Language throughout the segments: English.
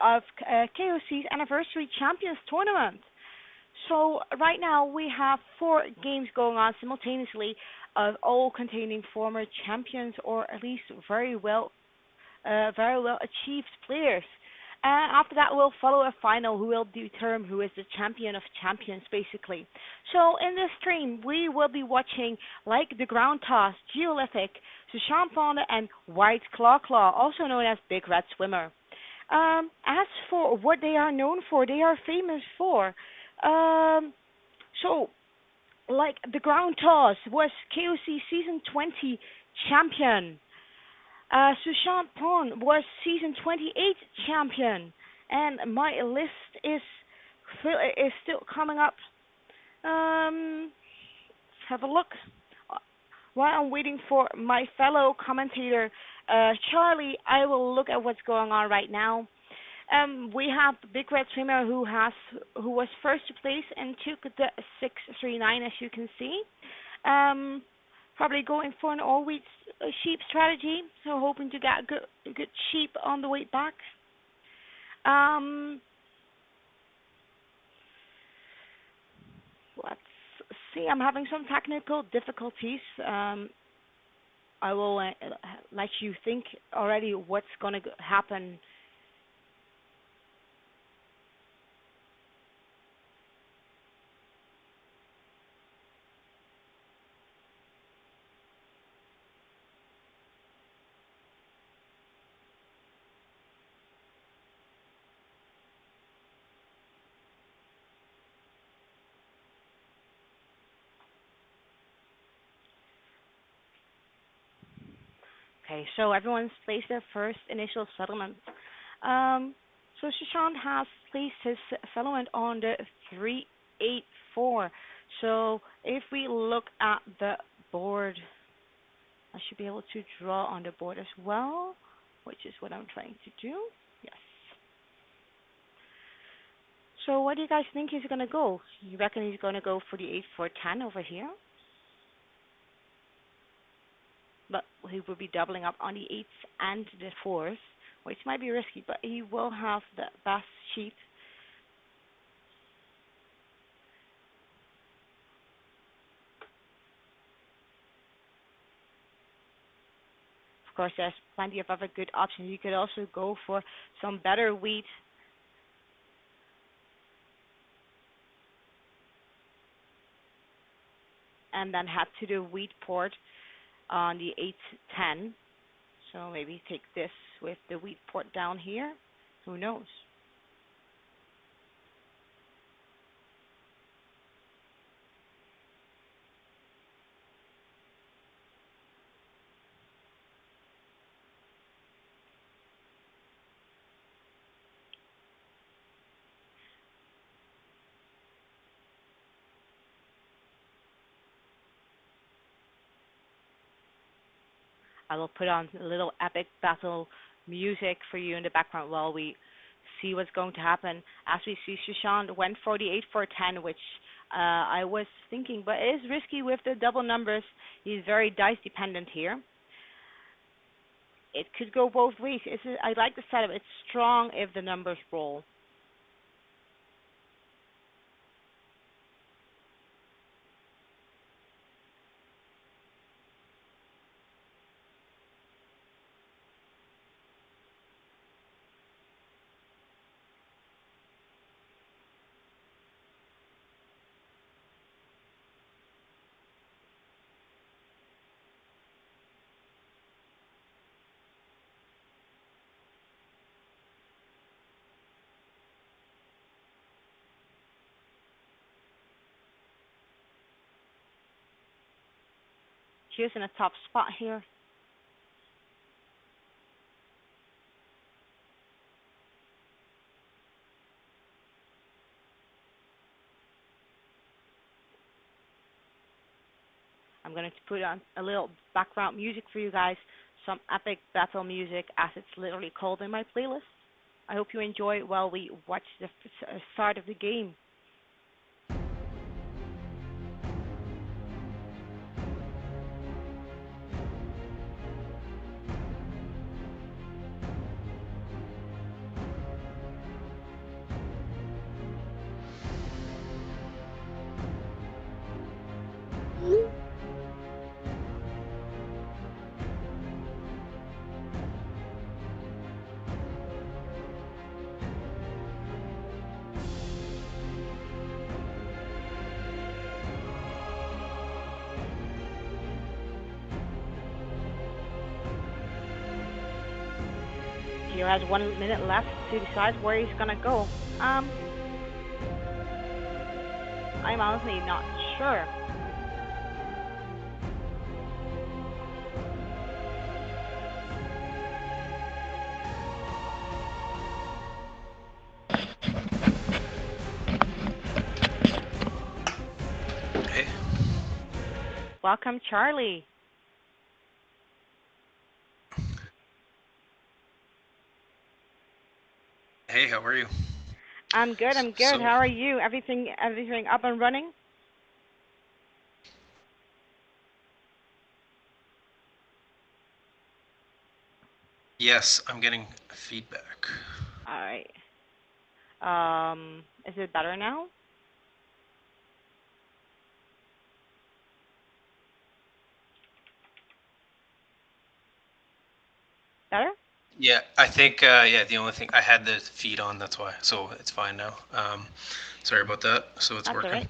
of KoC's Anniversary Champions Tournament. So right now we have four games going on simultaneously, all containing former champions or at least very well achieved players. And after that, we'll follow a final who will determine who is the champion of champions, basically. So in this stream, we will be watching like the ground toss, Geolithic, Sushant Fonda, and White Claw, also known as Big Red Swimmer. As for what they are known for, they are famous for. Um, so like the ground toss was KoC season 20 champion. Sushant Pon was season 28 champion, and my list is still coming up. Let's have a look. While I'm waiting for my fellow commentator, Charlie, I will look at what's going on right now. We have Big Red Swimmer who was first place and took the 639, as you can see. Probably going for an all wheat sheep strategy, so hoping to get a good sheep on the way back. Let's see. I'm having some technical difficulties. I will let you think already what's gonna happen. Okay, so everyone's placed their first initial settlement. So Sushant has placed his settlement on the 384. So if we look at the board, I should be able to draw on the board as well, which is what I'm trying to do. Yes. So what do you guys think he's gonna go? You reckon he's gonna go for the 8410 over here? But he will be doubling up on the 8s and the 4s, which might be risky, but he will have the best sheet. Of course, there's plenty of other good options. You could also go for some better wheat. And then head to the wheat port on the 810. So maybe take this with the wheat port down here. Who knows? I will put on a little epic battle music for you in the background while we see what's going to happen. As we see, Sushant went for the 8-4-10, which I was thinking, but it is risky with the double numbers. He's very dice dependent here. It could go both ways. I like the setup. It's strong if the numbers roll. Here's in a top spot here. I'm going to put on a little background music for you guys, some epic battle music, as it's literally called in my playlist. I hope you enjoy while we watch the start of the game. Gio has 1 minute left to decide where he's gonna go. I'm honestly not sure. Hey, Welcome, Charlie. hey, how are you? I'm good. I'm good. So, How are you? Everything up and running? yes, I'm getting feedback. All right. Is it better now? Better? Yeah, I think, yeah, the only thing, I had the feed on, that's why. So it's fine now. Sorry about that. So it's That's all working.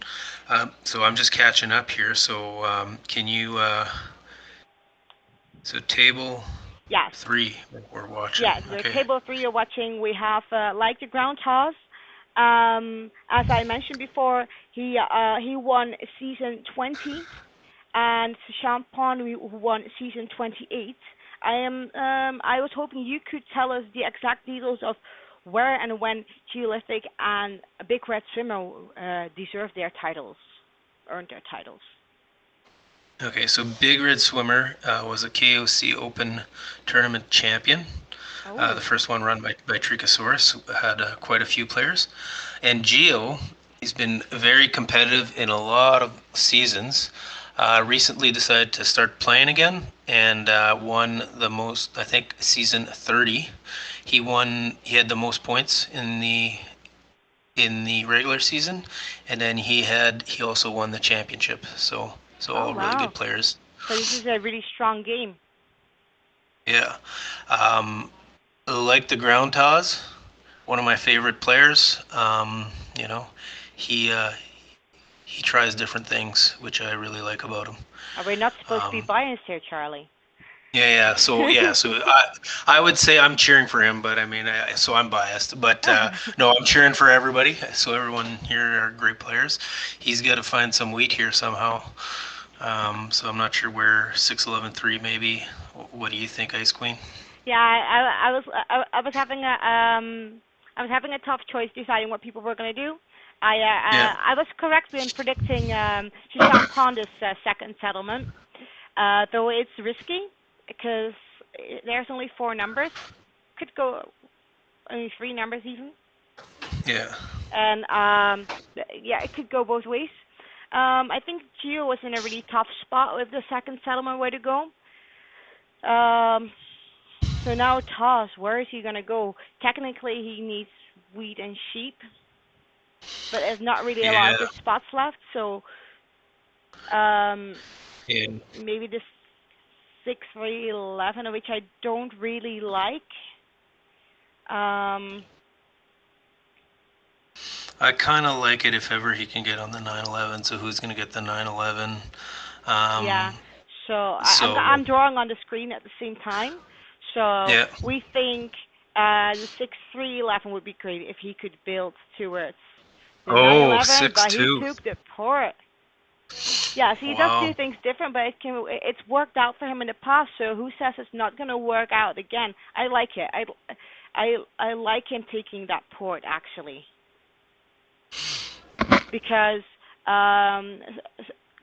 right. So I'm just catching up here. So can you, so table Yes. 3 we're watching. Yeah, the Okay. table three you're watching, we have like the ground toss. As I mentioned before, he won season 20, and Champon who won season 28. I was hoping you could tell us the exact details of where and when Geolithic and Big Red Swimmer deserved their titles, earned their titles. Okay, so Big Red Swimmer was a KoC Open tournament champion. The Oh, first one run by Tricosaurus, who had quite a few players. And Geo, he's been very competitive in a lot of seasons. Recently decided to start playing again and won the most, I think, season 30. He won. He had the most points in the regular season, and then he also won the championship. So oh all really wow. good players. So this is a really strong game. Yeah. Um, like the ground toss, one of my favorite players. You know, he he tries different things, which I really like about him. Are we not supposed to be Um, biased here, Charlie? yeah. So I would say I'm cheering for him, but I mean, so I'm biased. But no, I'm cheering for everybody. So everyone here are great players. He's got to find some wheat here somehow. So I'm not sure where 6-11-3 maybe. What do you think, Ice Queen? Yeah, I was having a tough choice deciding what people were gonna do. Yeah. I was correct in predicting Shisham Ponda's second settlement, though it's risky because there's only four numbers. Could go only three numbers even, Yeah. and yeah, it could go both ways. I think Gio was in a really tough spot with the second settlement way to go. Um, So now Toss, where is he gonna go? Technically, he needs wheat and sheep, but there's not really a lot of Yeah. good spots left. So um, And maybe the 6-3-11, which I don't really like. Um, I kind of like it if ever he can get on the 911. So who's going to get the 911? Um, yeah. So so I'm drawing on the screen at the same time. So yeah. we think the 6-3-11 would be great if he could build towards the Oh, 911, six but he two. took the port. Yeah, so he does do Wow. things different, but it's worked out for him in the past. So who says it's not gonna work out again? I like it. I like him taking that port actually because um,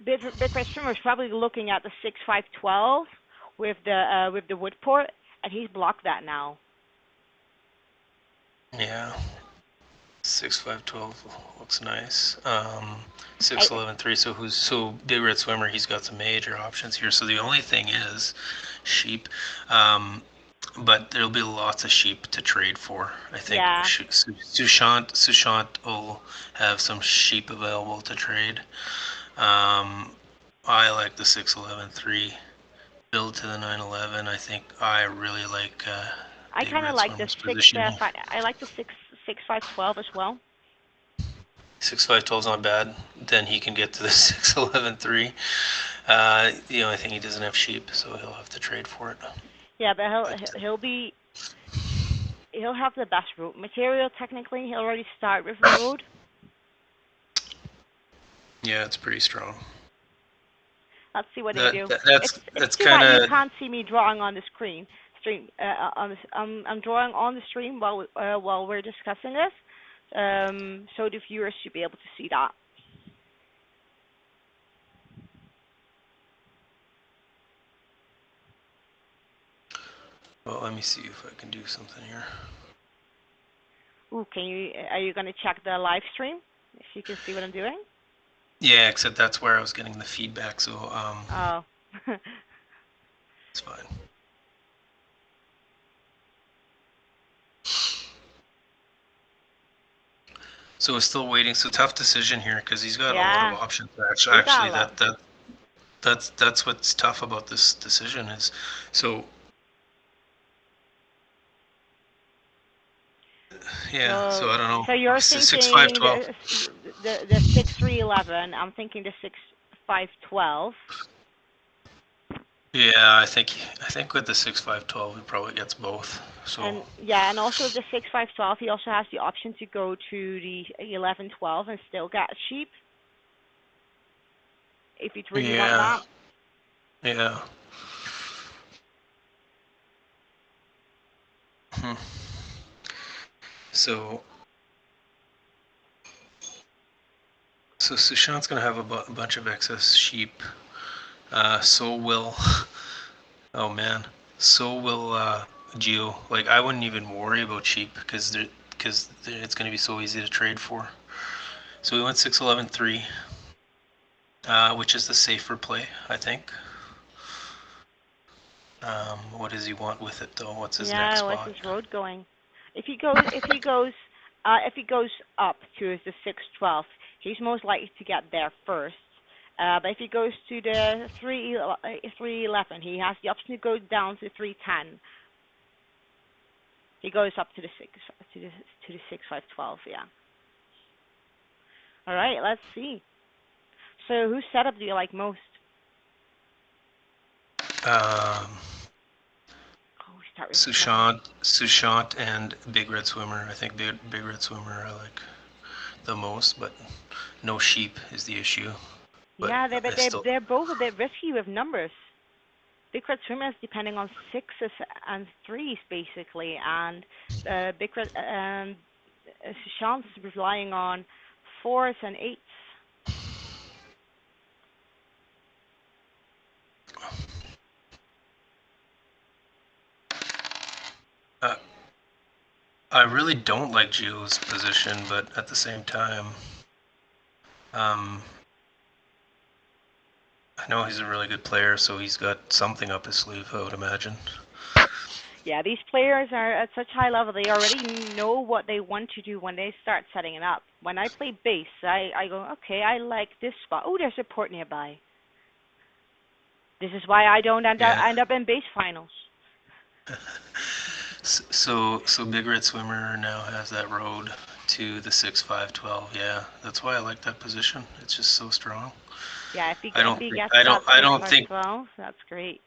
Big Red Swimmer is probably looking at the 6-5-12 with the wood port, and he's blocked that now. Yeah. 6-5-12 looks nice. I 6-11-3. So Big Red Swimmer? He's got some major options here. So the only thing is sheep. Um, but there'll be lots of sheep to trade for. I think yeah. Sushant will have some sheep available to trade. Um, I like the 6-11-3 build to the 911. I think I really like I Big kind of Red like the Swimmer's six. positioning. I like the 6-5-12 as well. 6-5-12 is not bad. Then he can get to the 6-11-3. The only thing, he doesn't have sheep, so he'll have to trade for it. Yeah, but But he'll be he'll have the best road material. Technically, he'll already start with road. Yeah, it's pretty strong. Let's see what they do. It's That's too kind bad you of can't see me drawing on the screen. I'm drawing on the stream while we're discussing this, so the viewers should be able to see that. well. Let me see if I can do something here. Ooh, are you gonna check the live stream if you can see what I'm doing? Yeah, except that's where I was getting the feedback, so Oh. it's fine. So we're still waiting. So tough decision here because he's got a lot of Yeah, options. he's got Actually, a lot. that's what's tough about this decision is so yeah. So So, I don't know. so you're Six five thinking 12. the 6-3-11. I'm thinking the 6-5-12. Yeah, I think with the 6-5-12 he probably gets both. So And yeah, and also with the 6-5-12, he also has the option to go to the 11-12 and still get sheep if you'd really want yeah, that. yeah. Hmm. So so Sushant's gonna have a bunch of excess sheep. So will oh man, so will Geo. Like I wouldn't even worry about sheep because it's gonna be so easy to trade for. So we went 6-11-3, which is the safer play, I think. What does he want with it though? What's his next Yeah, where's spot? his road going? If he goes up to the 6-12, he's most likely to get there first. But if he goes to the 3-11, he has the option to go down to 3-10. He goes up to the 6-5-12. Yeah. All right, let's see. So whose setup do you like most? Um, Oh, we start with seven. Sushant, and Big Red Swimmer. I think Big Red Swimmer I like the most, but no sheep is the issue. But Yeah, I but still, they're both a bit risky with numbers. Big red swimmer is depending on sixes and threes basically, and big red chance is relying on fours and eights. uh, I really don't like Gio's position, but at the same time, um, I know he's a really good player, so he's got something up his sleeve, I would imagine. Yeah, these players are at such high level. They already know what they want to do when they start setting it up. When I play base, I go, okay, I like this spot. Oh, there's a port nearby. This is why I don't Yeah. end up in base finals. So Big Red Swimmer now has that road to the 6-5-12. Yeah, that's why I like that position. It's just so strong. Yeah, I if don't he think gets I don't that I six don't five think twelve, that's great.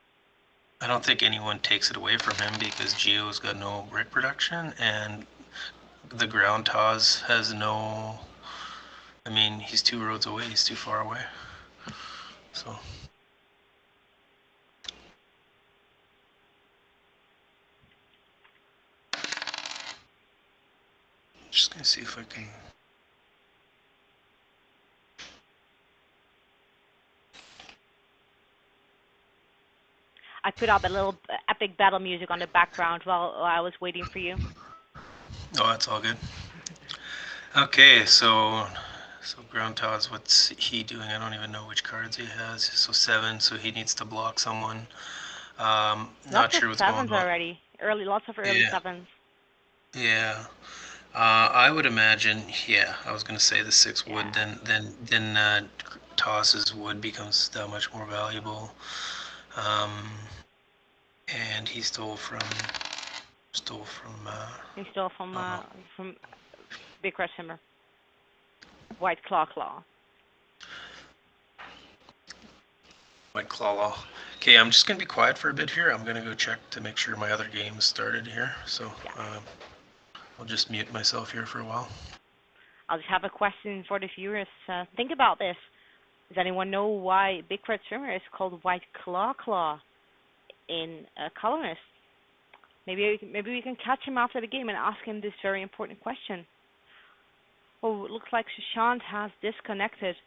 I don't think anyone takes it away from him because Gio's got no brick production and the ground Taz has no. I mean, he's 2 roads away. He's too far away. So just gonna see if I can. I put up a little epic battle music on the background while I was waiting for you. Oh, that's all good. Okay, so ground Taz, what's he doing? I don't even know which cards he has. So 7, so he needs to block someone. Lots Not of sure what's going sevens on. already. Lots of early Yeah, sevens. yeah. I would imagine. Yeah, I was gonna say the 6 would. Yeah. Then Toss's wood becomes that much more valuable. Um, and he stole from. He stole I don't know. from Big Red Simmer. White Claw Claw. White Claw Law. Okay, I'm just gonna be quiet for a bit here. I'm gonna go check to make sure my other game started here. So Yeah. I'll just mute myself here for a while. I'll just have a question for the viewers. Think about this. Does anyone know why Big Red Swimmer is called White Claw in Colonist? Maybe we can catch him after the game and ask him this very important question. Oh, it looks like Sushant has disconnected.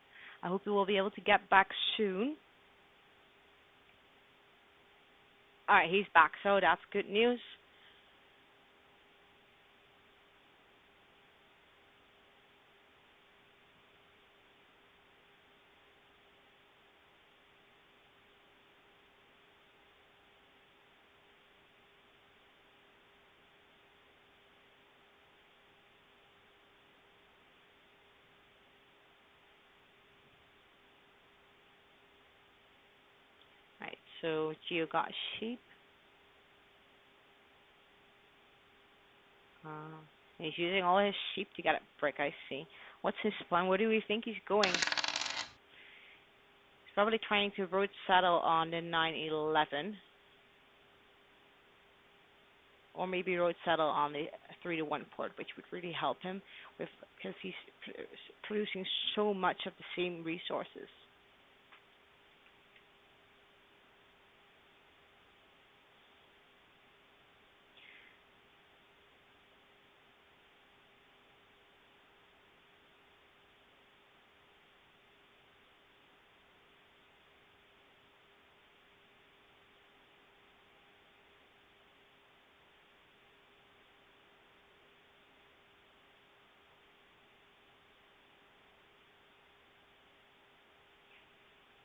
I hope he will be able to get back soon. Alright, he's back, so that's good news. Right, so Geo got sheep. Uh, he's using all his sheep to get a brick, I see. What's his plan? Where do we think he's going? He's probably trying to road settle on the 911. Or maybe road settle on the 3-1 port, which would really help him with because he's producing so much of the same resources.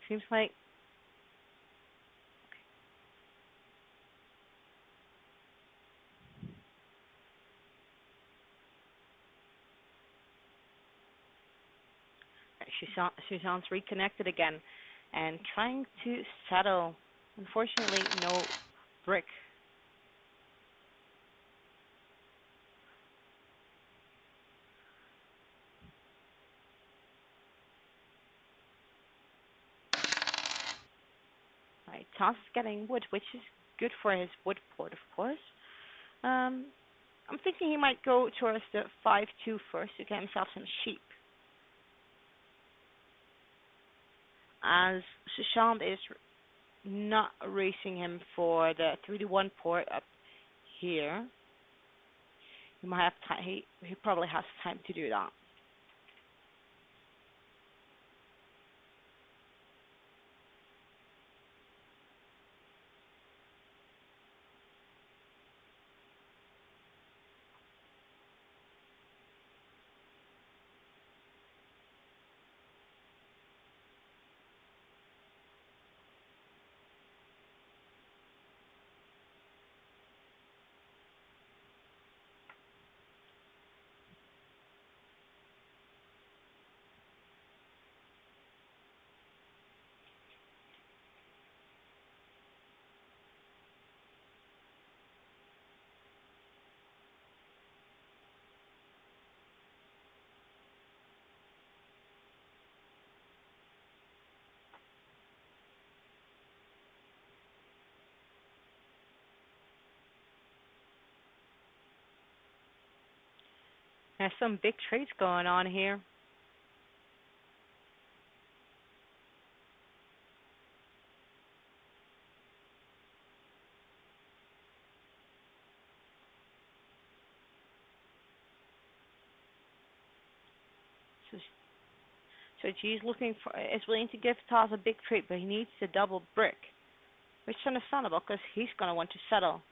Seems like Suzanne's reconnected again and trying to settle. Unfortunately, no brick. Right, Toss is getting wood, which is good for his wood port, of course. I'm thinking he might go towards the 5-2 first to get himself some sheep. As Sushant is not racing him for the 3-1 port up here. He might have time. He probably has time to do that. There's some big trades going on here. So, so G's is willing to give Taz a big trade, but he needs the double brick, which is understandable because he's gonna want to settle.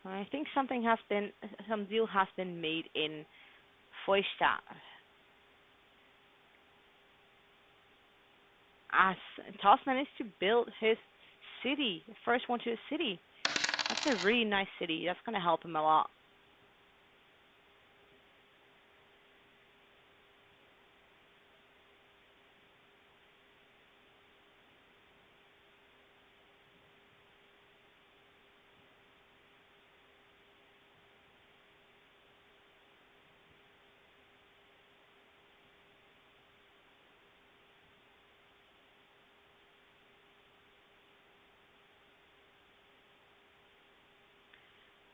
I think some deal has been made in Foystat. As Toss managed to build his city, the first one to the city. That's a really nice city. That's gonna help him a lot.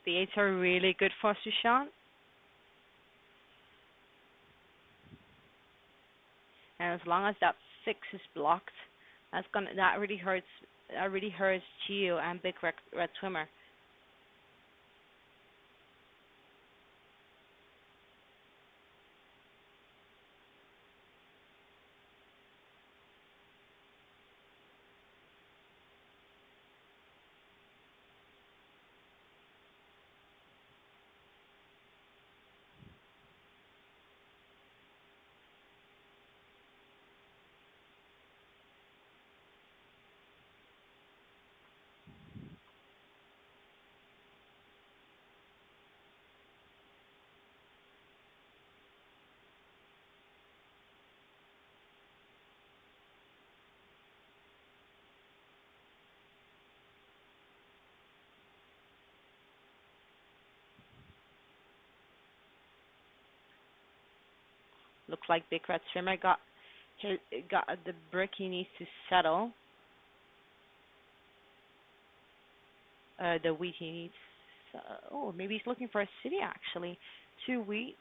The eights are really good for Sushant, and as long as that six is blocked, that really hurts. That really hurts Geo and Big Red Swimmer. Looks like Big Red Swimmer got the brick he needs to settle. The wheat he needs. Oh, maybe he's looking for a city actually. Two wheat.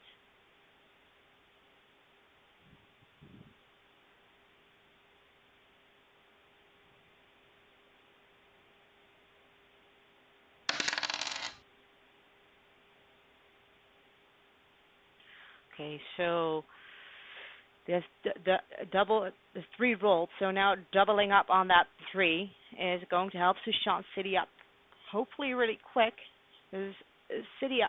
Okay, so there's the three rolled. So now doubling up on that three is going to help Sushant City up. Hopefully, really quick. Because City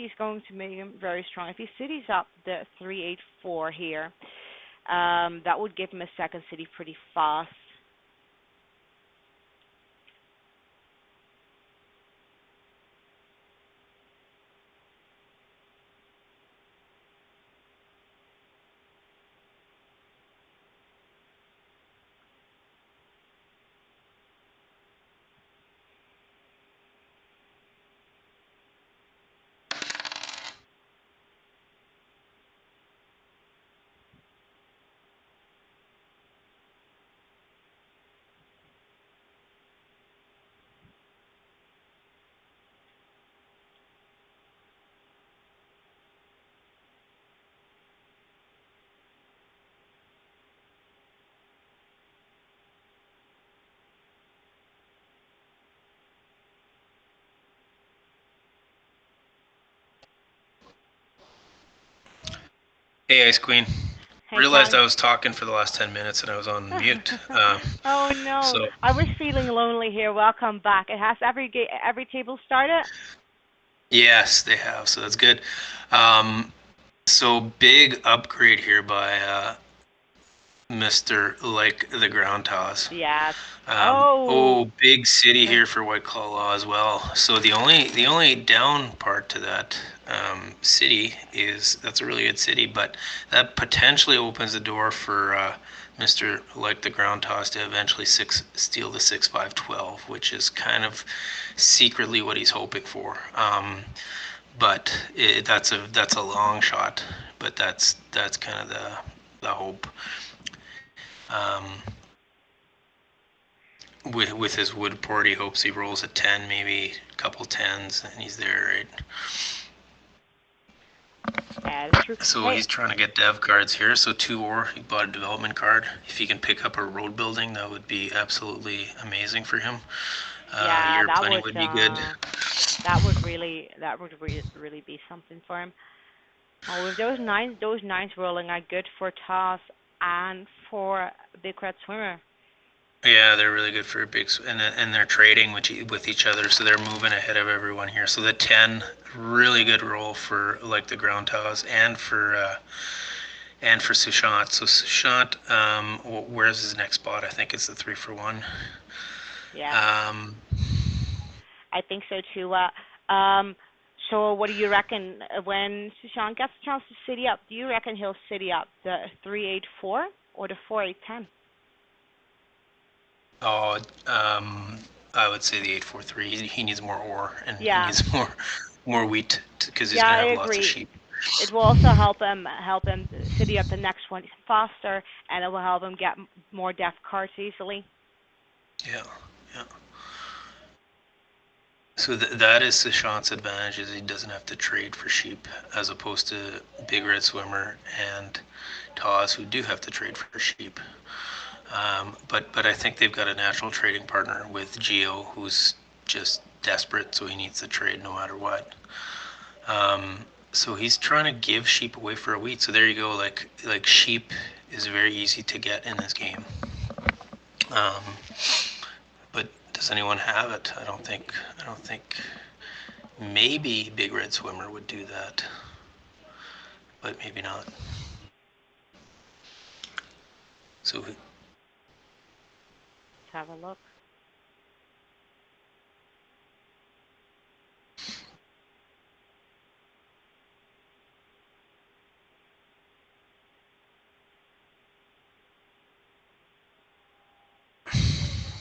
is going to make him very strong. If he cities up the 384 here, that would give him a second city pretty fast. Hey, Ice Queen. Hey, Realized Kang. I was talking for the last 10 minutes and I was on mute. Oh no, So, I was feeling lonely here. Welcome back. It has every table started. yes, they have. So that's good. Um, so, big upgrade here by Mr. Like the Ground Toss. Yes. Oh, Big city the here for White Claw Law as well. So the only down part to that city is that's a really good city, but that potentially opens the door for Mr. Like the Ground Toss to eventually steal the 6-5-12, which is kind of secretly what he's hoping for. But that's a long shot, but that's kind of the hope. Um, with his wood port, he hopes he rolls a 10, maybe a couple tens, and he's there, right? yeah, that's true. So Hey, he's trying to get dev cards here. So 2 ore, he bought a development card. If he can pick up a road building, that would be absolutely amazing for him. yeah, Year plenty would be good. really be something for him. Oh, with those nines rolling are good for Toss and for Big Red Swimmer. Yeah, they're really good for and they're trading with each other, so they're moving ahead of everyone here. So the 10, really good roll for like the ground toss and for Sushant. So Sushant, where's his next spot? I think it's the 3-for-1. Yes, Um, I think so too. So what do you reckon when Sushant gets a chance to city up? Do you reckon he'll city up the 384 or the 4810? oh, I would say the 843. He needs more ore and he Yeah, needs more wheat because he's yeah, gonna I have lots of agree. sheep. It will also help him city up the next one faster, and it will help him get more depth cards easily. Yeah, yeah. So that is Sushant's advantage, is he doesn't have to trade for sheep, as opposed to Big Red Swimmer and Taz, who do have to trade for sheep. But I think they've got a natural trading partner with Geo, who's just desperate, so he needs to trade no matter what. So he's trying to give sheep away for a wheat. So there you go. Like sheep is very easy to get in this game. Um, but does anyone have it? I don't think. I don't think. Maybe Big Red Swimmer would do that, but maybe not. So Let's have a look.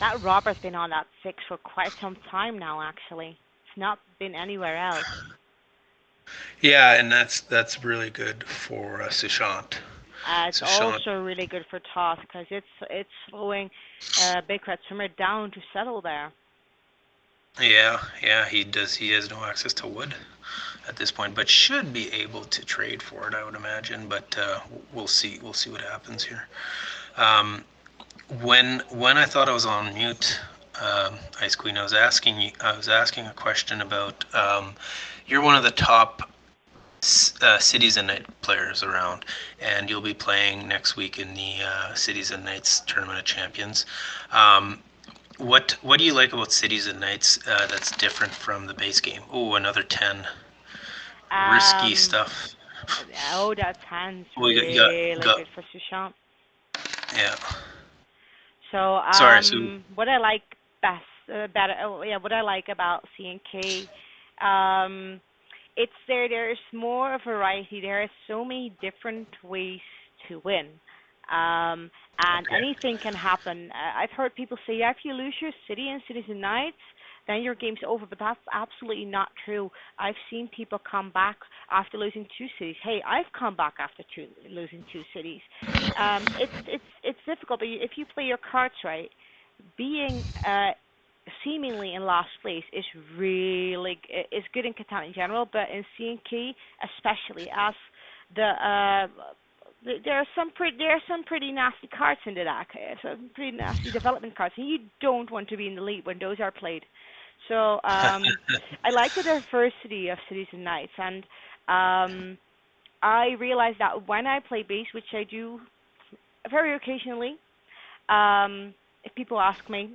That Robert's been on that 6 for quite some time now, actually. It's not been anywhere else. yeah, and that's really good for Sushant. It's Sushant. also really good for toss because it's slowing Big Red Swimmer down to settle there. Yeah, he does. He has no access to wood at this point, but should be able to trade for it, I would imagine. But we'll see. We'll see what happens here. Um, when I thought I was on mute, Ice Queen, I was asking a question about. You're one of the top Cities and Night players around, and you'll be playing next week in the Cities and Nights Tournament of Champions. Um, what do you like about Cities and Nights that's different from the base game? Oh, another 10. Risky Um, stuff. oh, that hand's Oh, really good for Sushant. yeah. So, Sorry. So what I like best, better, oh yeah, what I like about C&K, um, it's there's more of variety. There are so many different ways to win. And okay. anything can happen. I've heard people say, yeah, if you lose your city in Cities and Nights, then your game's over, but that's absolutely not true. I've seen people come back after losing two cities. Hey, I've come back after losing two cities. It's difficult, but if you play your cards right, being seemingly in last place is really is good in Catan in general, but in C&K especially, as the there are some pretty nasty cards in the deck, some pretty nasty development cards, and you don't want to be in the lead when those are played. So I like the diversity of cities and nights, and I realize that when I play base, which I do very occasionally, if people ask me,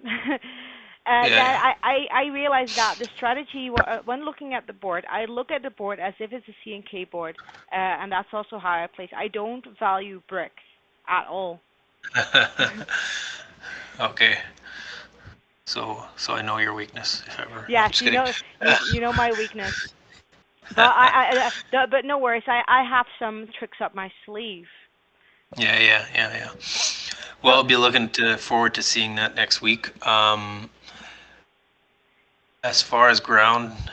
yeah, that I realize that the strategy when looking at the board, I look at the board as if it's a C&K board, and that's also how I place. I don't value brick at all. yeah. okay. So I know your weakness, if ever. No, I'm Yes, just kidding. you know my weakness, but but no worries. I have some tricks up my sleeve. Yeah. Well, So I'll be looking forward to seeing that next week. As far as ground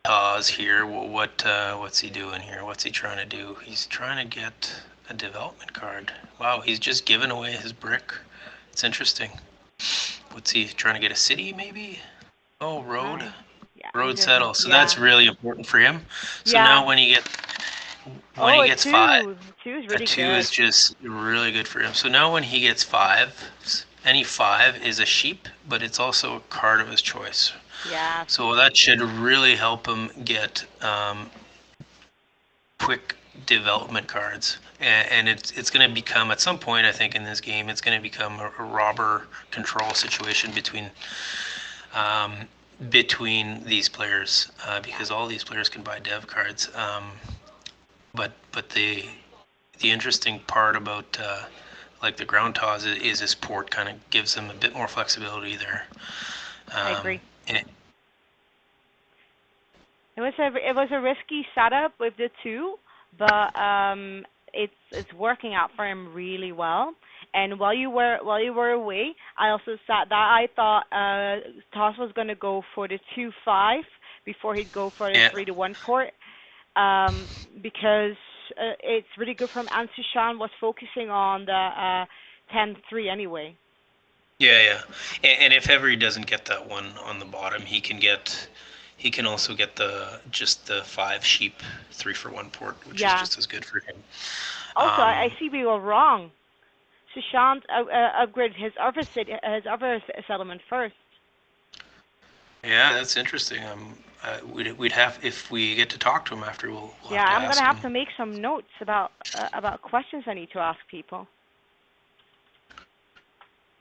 Taz here, what's he doing here? What's he trying to do? He's trying to get a development card. Wow, he's just given away his brick. It's interesting. What's he trying to get, a city maybe? Oh, road. yeah, he's Road just settle. So yeah that's really important for him. So yeah. now when Oh, he a gets five, two. Two is a really two good. is just really good for him. So now when he gets five, any five is a sheep, but it's also a card of his choice. Yeah. So that should really help him get quick development cards. And it's going to become, at some point, I think, in this game, it's going to become a robber control situation um, between these players, Yeah. because all these players can buy dev cards. But the interesting part about like the ground toss is his port kind of gives him a bit more flexibility there. I Um, agree. and It was a risky setup with the two, but it's working out for him really well. And while you were away, I also said that I thought Toss was gonna go for the 2-5 before he'd go for the yeah, 3-1 port, um, because it's really good for him. And Sushan was focusing on the 10-3 anyway. yeah. And if ever he doesn't get that one on the bottom, he can also get the 5 sheep 3 for 1 port, which is Yeah. just as good for him. Also, I Um, see we were wrong. Sushant upgraded his other settlement first. yeah, that's interesting. We'd have, if we get to talk to him after, we'll Yeah, have to I'm gonna ask have him. to make some notes about questions I need to ask people.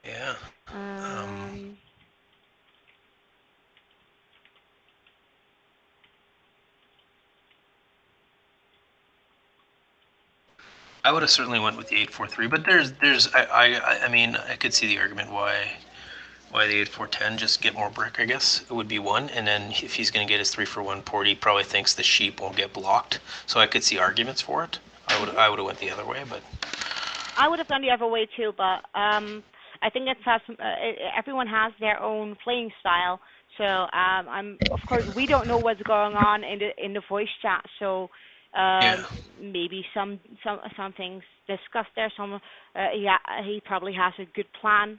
Yeah. Um, Um, I would have certainly went with the 8-4-3, but I mean, I could see the argument why the 8-4-10, just get more brick, I guess, it would be one. And then if he's going to get his 3 for 1 port, he probably thinks the sheep won't get blocked. So I could see arguments for it. mhm. I would have went the other way, but I would have gone the other way too, but I think everyone has their own playing style. So I'm of course we don't know what's going on in the voice chat. So yeah. maybe some things discussed there. Yeah, he probably has a good plan,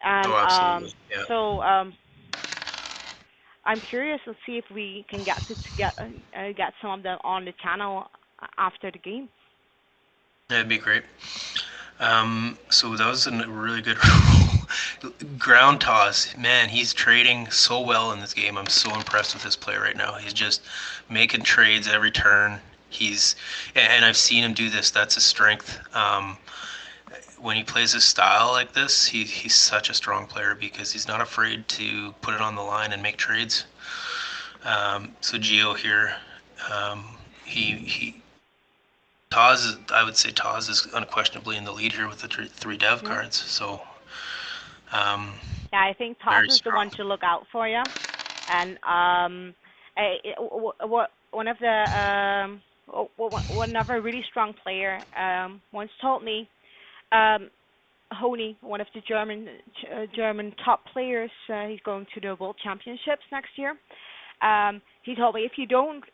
and Oh, absolutely. Yeah. so I'm curious to see if we can get some of them on the channel after the game. That'd be great. So that was a really good roll. Ground toss, man, he's trading so well in this game. I'm so impressed with this play right now. He's just making trades every turn. He's and I've seen him do this. That's his strength. When he plays his style like this, he's such a strong player because he's not afraid to put it on the line and make trades. So Geo here, um, he I would say Taz is unquestionably in the lead here with the 3 dev Yeah. cards. So um, Yeah, I think Toss very is the strong. one to look out for you. And one of the one other really strong player once told me, um, Honey, one of the German top players, he's going to the World Championships next year. He told me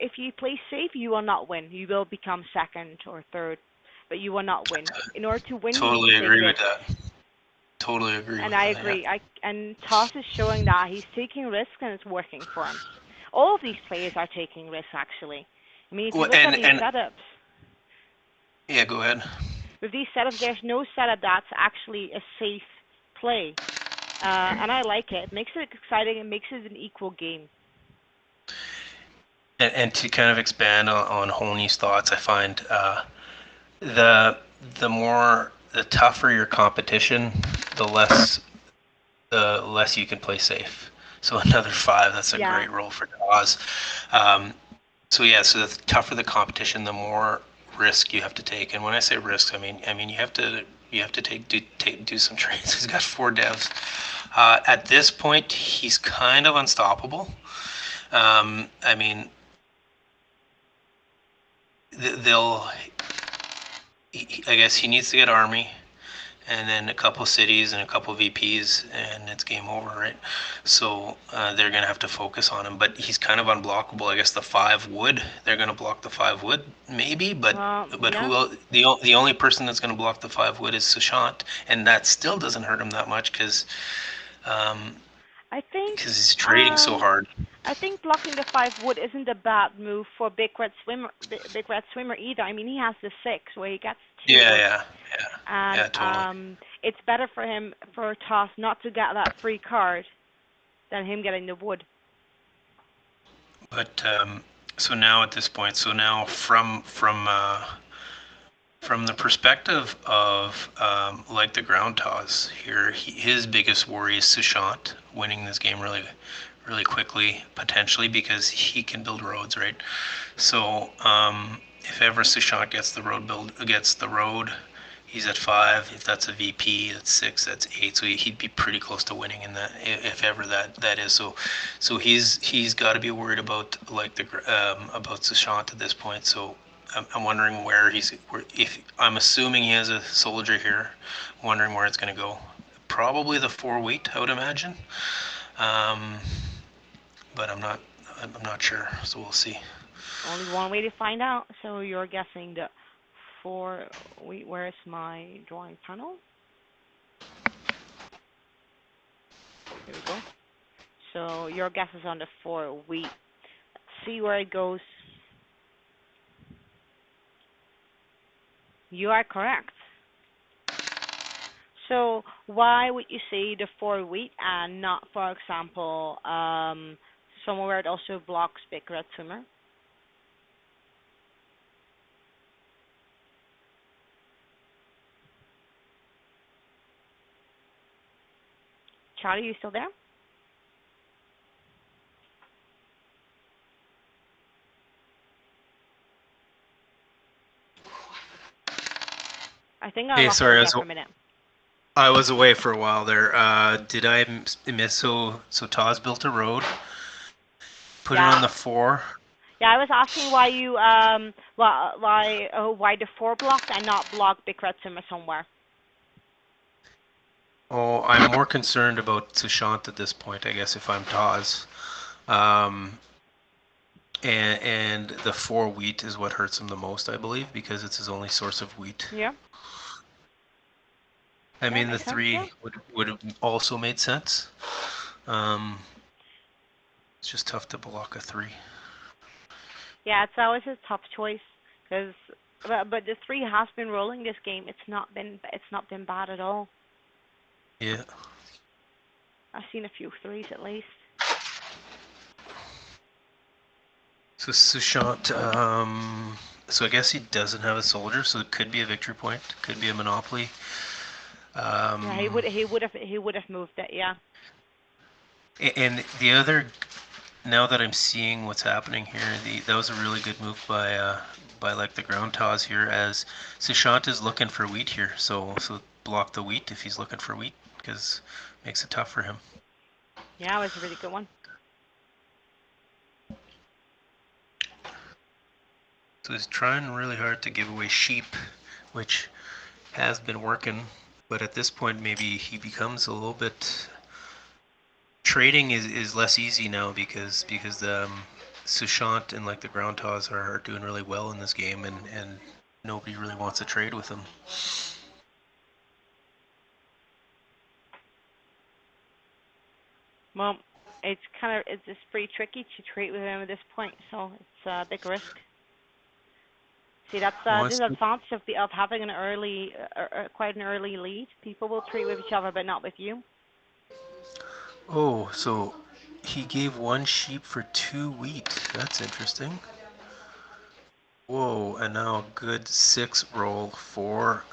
if you play safe, you will not win. You will become second or third, but you will not win. In order to win, you need to Totally take agree with risks. that. Totally agree And with I that. Yeah. agree. And Toss is showing that he's taking risks and it's working for him. All of these players are taking risks actually. I mean, if you Well, look at these and setups, yeah, go ahead. with these setups, there's no setup that's actually a safe play. And I like it. It makes it exciting. It makes it an equal game. And to kind of expand on Honey's thoughts, I find the the tougher your competition, the less you can play safe. So another 5. That's a Yeah. great roll for Dawes. Um, so yeah, so the tougher the competition, the more risk you have to take. And when I say risk, I mean you have to do some trades. He's got 4 devs. At this point, he's kind of unstoppable. I mean, they'll. I guess he needs to get army, and then a couple cities and a couple VPs, and it's game over, right? So they're gonna have to focus on him. But he's kind of unblockable. I guess the 5 wood. They're gonna block the 5 wood, maybe. But Yeah. who else? The only person that's gonna block the 5 wood is Sushant, and that still doesn't hurt him that much um, I think because he's trading so um hard. I think blocking the 5 wood isn't a bad move for Big Red Swimmer either. I mean, he has the 6 where he gets 2 Yeah, woods, yeah, yeah, and yeah, totally. it's better for him for Toss not to get that free card than him getting the wood. But so now at this point, so now from the perspective of like the ground toss here, his biggest worry is Sushant winning this game really quickly, potentially because he can build roads, right? So if ever Sushant gets the road, he's at 5. If that's a VP, that's 6. That's 8. So he'd be pretty close to winning in that, if ever that is. So he's got to be worried about like the about Sushant at this point. So I'm wondering if I'm assuming he has a soldier here, wondering where it's going to go. Probably the 4 wheat, I would imagine. Um, but I'm not sure. So we'll see. Only one way to find out. So you're guessing the 4. Wait, where's my drawing panel? Here we go. So your guess is on the 4 wheat. Let's see where it goes. You are correct. So why would you say the 4 wheat and not, for example, somewhere where it also blocks big red swimmer? Charlie, you still there? I think I Hey, lost you sorry, again for a minute. I was away for a while there. Did I miss? So Taz built a road, put it Yeah. on the 4. Yeah, I was asking why you why the 4 blocked and not block big red swimmer somewhere. Oh, I'm more concerned about Sushant at this point, I guess, if I'm Taz. Um, and the 4 wheat is what hurts him the most, I believe, because it's his only source of wheat. Yeah. I Yeah, mean, the makes sense. Yeah. 3 would have also made sense. Um, it's just tough to block a 3. Yeah, it's always a tough choice because but the 3 has been rolling this game. It's not been bad at all. Yeah. I've seen a few threes at least. So Sushant, so I guess he doesn't have a soldier, so it could be a victory point, could be a monopoly. Yeah, Um, he would have moved it. Yeah. and the other, now that I'm seeing what's happening here, that was a really good move by like the ground toss here, as Sushant is looking for wheat here, so block the wheat if he's looking for wheat, because it makes it tough for him. Yeah, it was a really good one. So he's trying really hard to give away sheep, which has been working, but at this point maybe he becomes a little bit, trading is less easy now because Sushant and like the ground toss are doing really well in this game, and nobody really wants to trade with them. Well, it's just pretty tricky to trade with him at this point, so it's a big risk. See, that's the Wants to, disadvantage of having an early, quite an early lead. People will trade with each other, but not with you. oh, so he gave 1 sheep for 2 wheat. That's interesting. Whoa, and now a good 6 roll for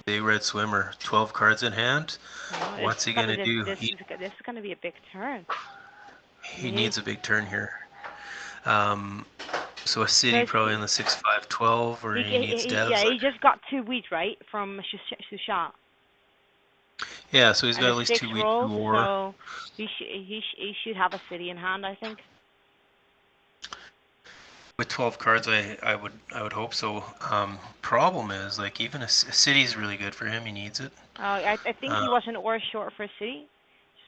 Big Red Swimmer. 12 cards in hand. No, this What's is he gonna gonna do? this is gonna be a big turn. I He mean, needs a big turn here. Um, so a city because probably in the 6-5-12, or he needs yeah, devs. he just got 2 wheat right from Sushat Yeah, so he's and got the at least six 2 wheat rolls, war. so he should have a city in hand, I think. With 12 cards, I would hope so. Problem is, like, even a city is really good for him. He needs it. I think Uh, he was an or short for a city.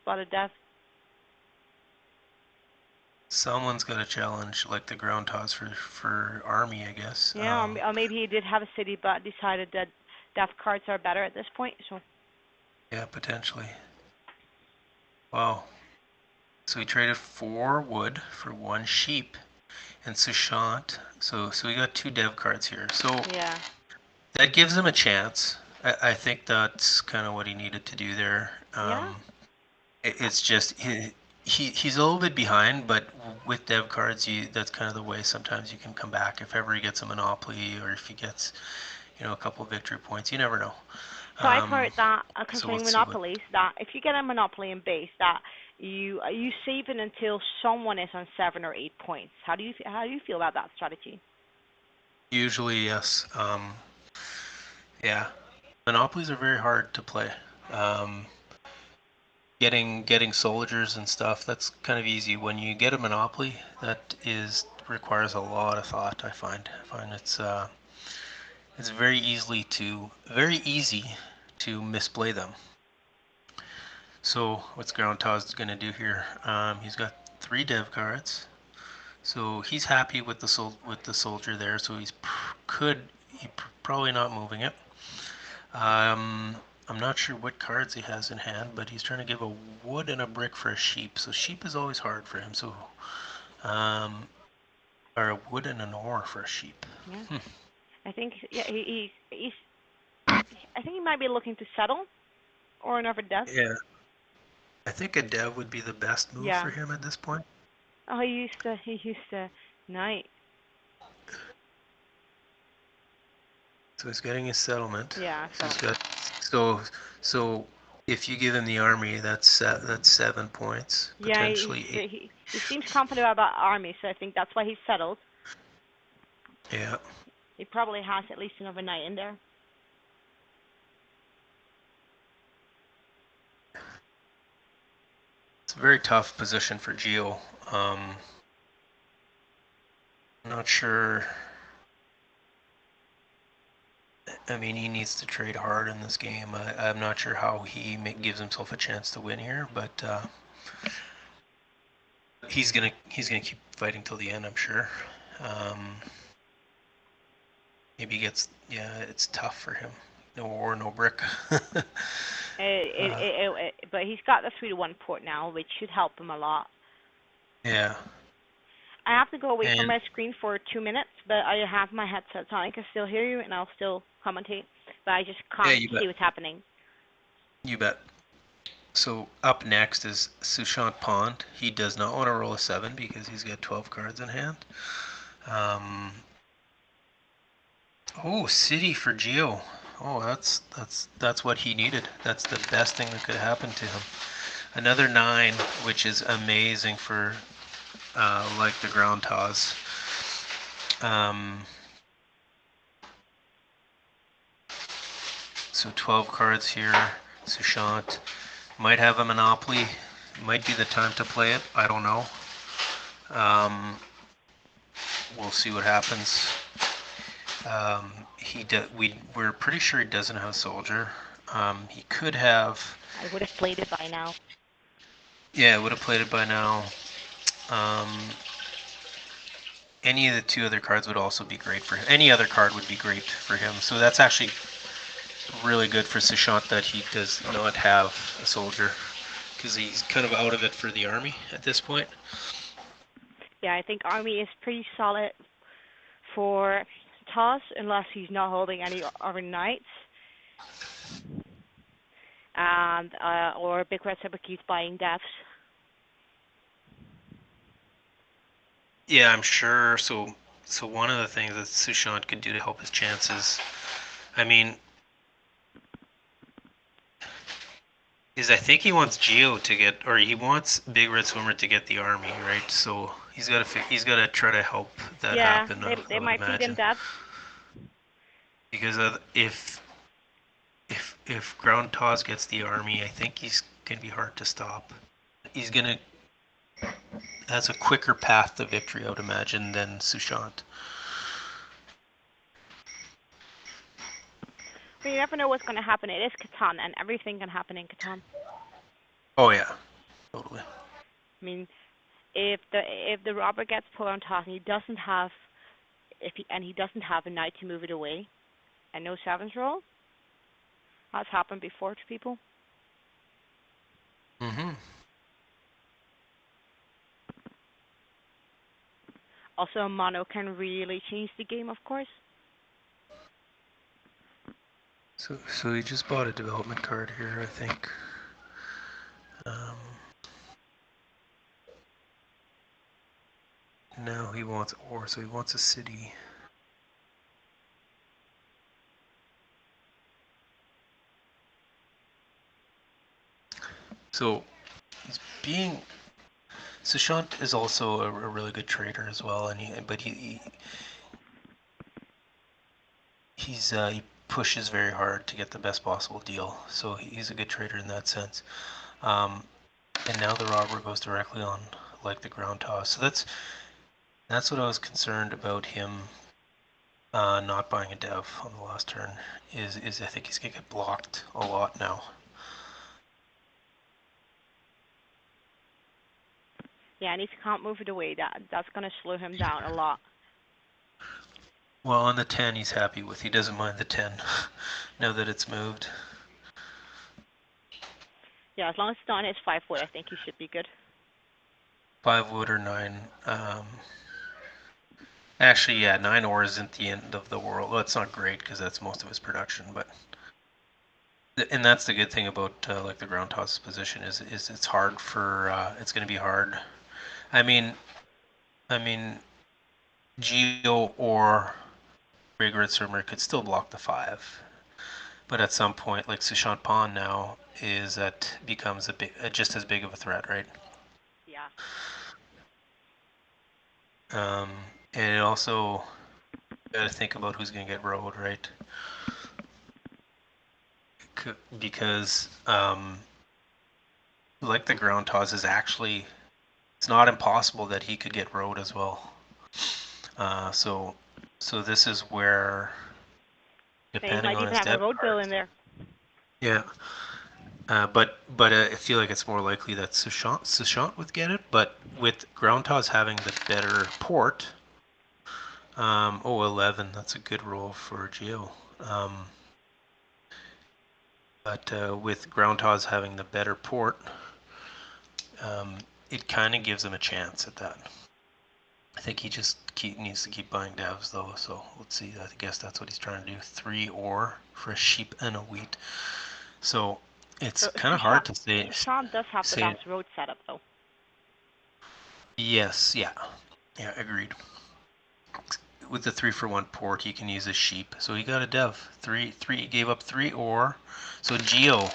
Spotted death. Someone's got a challenge, like the ground toss for army, I guess. Yeah, or maybe he did have a city, but decided that death cards are better at this point. So Yeah, potentially. Wow. So he traded 4 wood for 1 sheep and Sushant. So we got 2 dev cards here. So yeah, that gives him a chance. I think that's kind of what he needed to do there. yeah. It's just he's a little bit behind, but with dev cards, that's kind of the way sometimes you can come back if ever he gets a monopoly or if he gets a couple victory points. You never know. So I've Um, heard that so we'll concerning see what. monopolies, that if you get a monopoly in base, that you save it until someone is on 7 or 8 points. How do you feel about that strategy? Usually, yes. Yeah, monopolies are very hard to play. Um, getting soldiers and stuff, that's kind of easy. When you get a monopoly, that is requires a lot of thought. I find it's very easy to misplay them. So what's Ground Taz going to do here? He's got 3 dev cards, so he's happy with the soldier there. So he probably not moving it. Um, I'm not sure what cards he has in hand, but he's trying to give a wood and a brick for a sheep. So sheep is always hard for him. So, or a wood and an ore for a sheep. Yeah. I think yeah he's I think he might be looking to settle or another death. Yeah, I think a dev would be the best move Yeah. for him at this point. Oh, he used to knight. So he's getting his settlement. Yeah. So he's got so if you give him the army, that's 7 points Yeah, potentially eight. he seems confident about army, so I think that's why he's settled. Yeah. He probably has at least another knight in there. It's a very tough position for Geo. I'm not sure. I mean, he needs to trade hard in this game. I'm not sure how he gives himself a chance to win here, but he's gonna keep fighting till the end. I'm sure. Maybe he gets it's tough for him. No war, no brick. But he's got the 3-1 port now, which should help him a lot. Yeah. I have to go away from And my screen for 2 minutes, but I have my headset on. I can still hear you, and I'll still commentate, but I just yeah, can't you see bet. what's happening. You bet. So up next is Sushant Pond. He does not want to roll a 7 because he's got 12 cards in hand. Oh, City for Geo. Oh, that's what he needed. That's the best thing that could happen to him. Another 9, which is amazing for like the ground toss. So 12 cards here. Sushant might have a monopoly. Might be the time to play it. I don't know. We'll see what happens. We're pretty sure he doesn't have soldier. He could have. I would have played it by now. Yeah, would have played it by now. Any of the 2 other cards would also be great for him. Any other card would be great for him. So that's actually really good for Sushant that he does not have a soldier, because he's kind of out of it for the army at this point. Yeah, I think army is pretty solid for toss unless he's not holding any other knights. And or Big Red Saber keeps buying deaths. Yeah, I'm sure. So one of the things that Sushant could do to help his chances, I mean, is I think he wants Geo to get, or he wants Big Red Swimmer to get the army, right? So he's got to try to help that Yeah, happen. they I would might feed him imagine, deaths. because if Ground Toss gets the army, I think he's gonna be hard to stop. He's gonna has a quicker path to victory, I would imagine, than Sushant. But you never know what's going to happen. It is Catan, and everything can happen in Catan. Oh yeah, totally. I mean, if the robber gets put on top and he doesn't have he doesn't have a knight to move it away, and no sevens roll, that's happened before to people. Mm-hmm. Also, mono can really change the game, of course. So he just bought a development card here, I think. Now he wants ore, so he wants a city. So he's being Sushant is also a really good trader as well, and he pushes very hard to get the best possible deal. So he's a good trader in that sense. And now the robber goes directly on like the ground toss. So that's what I was concerned about him not buying a dev on the last turn. Is I think he's gonna get blocked a lot now. Yeah, and if you can't move it away, that's going to slow him down a lot. Well, on the 10 he's happy with. He doesn't mind the 10 now that it's moved. Yeah, as long as it's not his 5 wood, I think he should be good. 5 wood or 9. Actually, yeah, 9 ore isn't the end of the world. Well, it's not great because that's most of his production, but and that's the good thing about like the ground toss position is it's hard for it's going to be hard. I mean, I mean, Geo or Big Red Swimmer could still block the 5, but at some point, like Sushant Pond now is that becomes a big, just as big of a threat, right? Yeah. Um, and it also got to think about who's going to get road, right? Because like the ground toss is actually it's not impossible that he could get road as well. So this is where And he depending might on even his have a depth road bill in cards. there. Yeah, but I feel like it's more likely that Sushant would get it. But with ground toss having the better port, 11, that's a good roll for Geo. But with ground toss having the better port, it kind of gives him a chance at that. I think he just needs to keep buying devs though. So let's see. I guess that's what he's trying to do. 3 ore for a sheep and a wheat. So it's So kind of Sushant, hard to say. Sushant does have the Say best road setup though. yes, yeah, yeah, agreed. With the 3-for-1 port, he can use a sheep. So he got a dev. He gave up 3 ore. So Geo,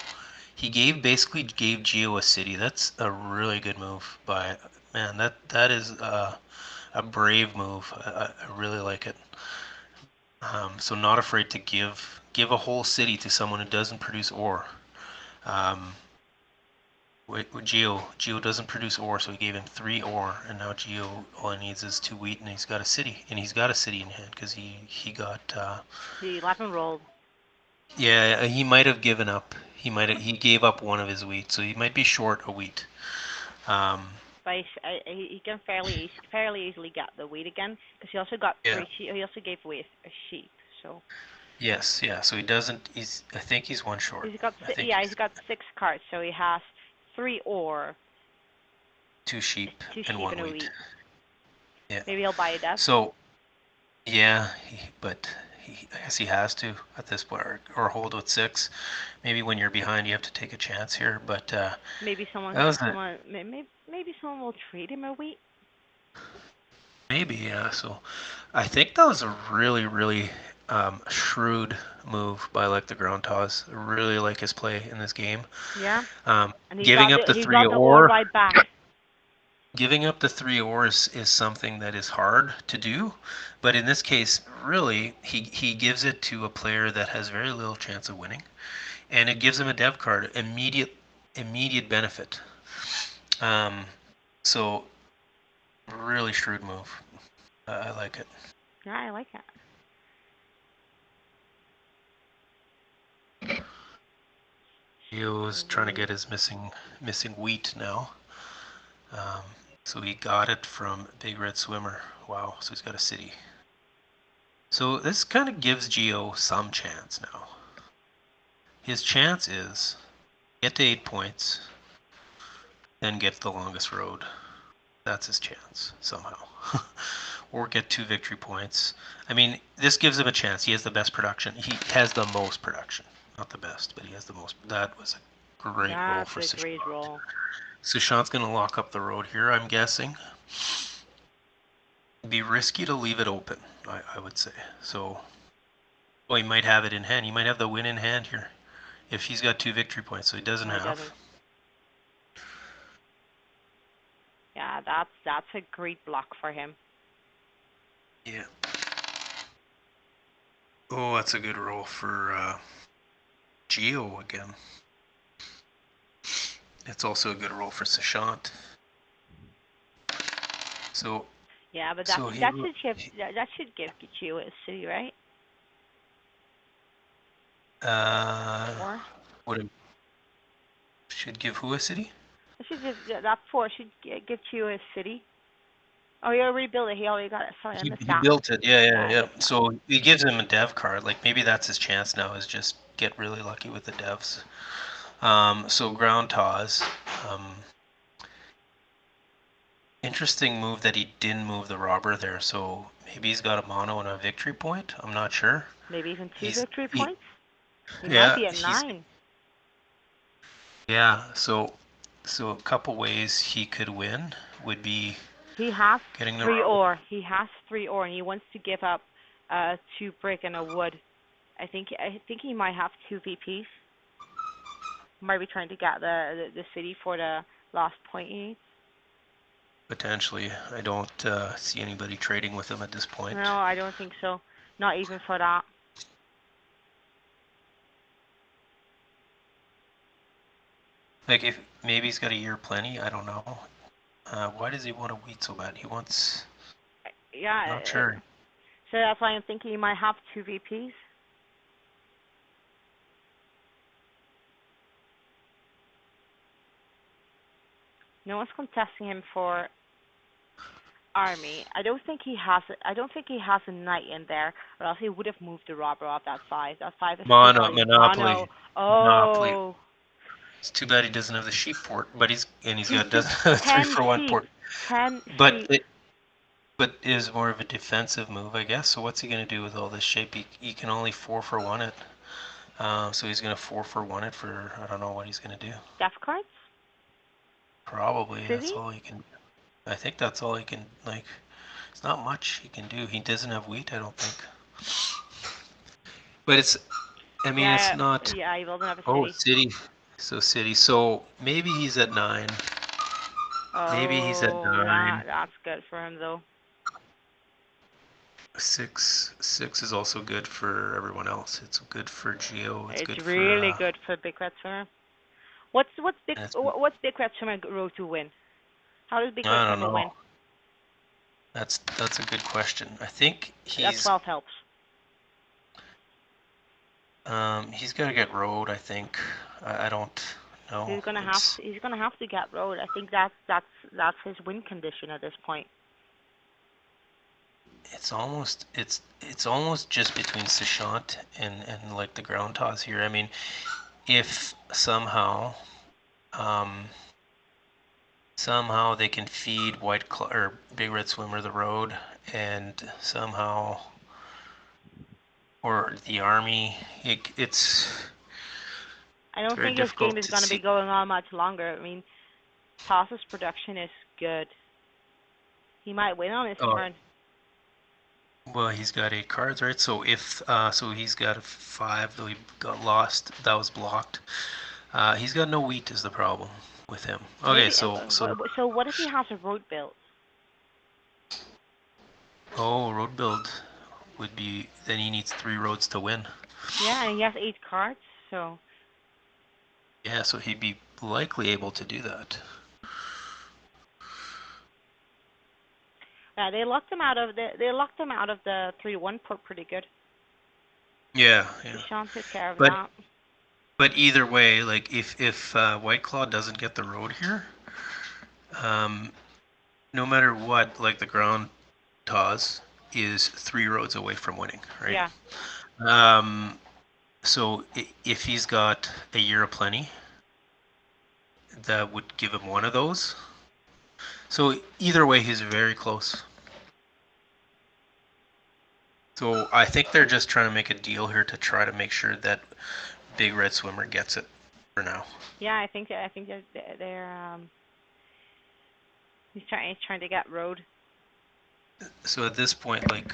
he basically gave Geo a city. That's a really good move by man. That is a brave move. I really like it. So not afraid to give a whole city to someone who doesn't produce ore. Um, Geo doesn't produce ore, so he gave him 3 ore, and now Geo all he needs is 2 wheat, and he's got a city, in hand because he got The 11 rolled. yeah, he might have given up. He gave up one of his wheat, so he might be short a wheat. Um, But he can fairly easily get the wheat again because he also got yeah. 3 sheep. He also gave away a sheep. So Yes, yeah. So he doesn't. I think he's one short. I think he's got 6 cards. So he has 3 ore, 2 sheep two and sheep 1 and a wheat. wheat. Yeah. Maybe he'll buy a dev. So yeah, but I guess he has to at this point, or hold with 6. Maybe when you're behind, you have to take a chance here. But Maybe that was a maybe someone will trade him a wheat. maybe, yeah. So I think that was a really shrewd move by like the ground toss. I really like his play in this game. Yeah, Um, and giving up the he's 3 got the ore ore, right back. giving up the 3 ores is something that is hard to do. But in this case, really, he gives it to a player that has very little chance of winning, and it gives him a dev card, immediate benefit. Um, so really shrewd move. I like it. Yeah, I like it. He was trying to get his missing wheat now. Um, so he got it from Big Red Swimmer. Wow, so he's got a city. So this kind of gives Geo some chance now. His chance is get to 8 points, then get the longest road. That's his chance somehow. Or get 2 victory points. I mean, this gives him a chance. He has the best production. He has the most production. Not the best, but he has the most. That was a great roll That's for a great Sushant. roll. Sushant's going to lock up the road here, I'm guessing. Be risky to leave it open, I would say. So, well, he might have it in hand. He might have the win in hand here. If he's got 2 victory points, so he doesn't No, he have. doesn't. Yeah, that's a great block for him. Yeah. Oh, that's a good roll for Geo again. It's also a good roll for Sushant. So, Yeah, but so that should give you a city, right? uh, Or what should give who a city? that should just that 4 should give you a city. Oh, he already built it. He already got it. Sorry, I missed He that. built it. Yeah, yeah, Yeah, I yeah. missed that. So he gives him a dev card. Like maybe that's his chance now is just get really lucky with the devs. So ground toss. Um, Interesting move that he didn't move the robber there. So maybe he's got a mono and a victory point. I'm not sure. Maybe even two He's victory he points. He might yeah be at he's 9. yeah. So a couple ways he could win would be He has getting the three robber. ore. He has 3 ore, and he wants to give up 2 brick and a wood. I think he might have 2 VPs. Might be trying to get the city for the last point he needs. Potentially. I don't see anybody trading with him at this point. No, I don't think so. Not even for that. Like if maybe he's got a year plenty. I don't know. Why does he want to wheat so bad? He wants. Yeah, Not sure. so that's why I'm thinking he might have 2 VPs. No one's contesting him for army. I don't think he has. I don't think he has a knight in there, or else he would have moved the robber off that 5. That 5 is too Mono valuable. Monopoly. Mono. Monopoly. Oh, It's too bad he doesn't have the sheep port, but he's he's got just doesn't have a three 10 for one sheep. port. 10 But sheep. it but is more of a defensive move, I guess. So what's he gonna do with all this shape? He can only 4 for 1 it. So he's gonna 4 for 1 it for I don't know what he's gonna do. Death cards. Probably City. that's all he can. I think that's all he can like. It's not much he can do. He doesn't have wheat, I don't think. But it's. I mean, it's Yeah, not. yeah. He doesn't have a Oh, city. city. So city. So maybe he's at 9. Maybe he's at Oh, 9. that's good for him though. 6 is also good for everyone else. It's good for Geo. It's It's good for really good for Big Red Swimmer. What's Big and it's, what's Big Red Swimmer road to win? How does Big Red I don't Swimmer know. win? That's a good question. I think That 12 helps. he's got to get road. I think. I don't know. He's gonna have to get road. I think that's his win condition at this point. It's almost just between Sachant and like the ground toss here. I mean, if um somehow they can feed or Big Red Swimmer the road, and somehow or the army, I it's don't very think his game difficult is to gonna be see. going on much longer. I mean, Toss's production is good. He might win on his Oh, turn. well, he's got 8 cards, right? So if so he's got a 5, though he got lost. That was blocked. He's got no wheat is the problem with him. Okay, Maybe. So what if he has a road build? road build would be then he needs 3 roads to win. Yeah, and he has 8 cards. So Yeah, so he'd be likely able to do that. yeah, they locked him out of the 3-1 port pretty good. Yeah, So yeah. Sean took care of But that. but either way, like if White Claw doesn't get the road here, um, no matter what, like the ground toss is 3 roads away from winning, right? Yeah. Um, so if he's got a year of plenty, that would give him one of those. So either way, he's very close. So I think they're just trying to make a deal here to try to make sure that Big Red Swimmer gets it for now. Yeah, I think they're he's trying to get road. So at this point, like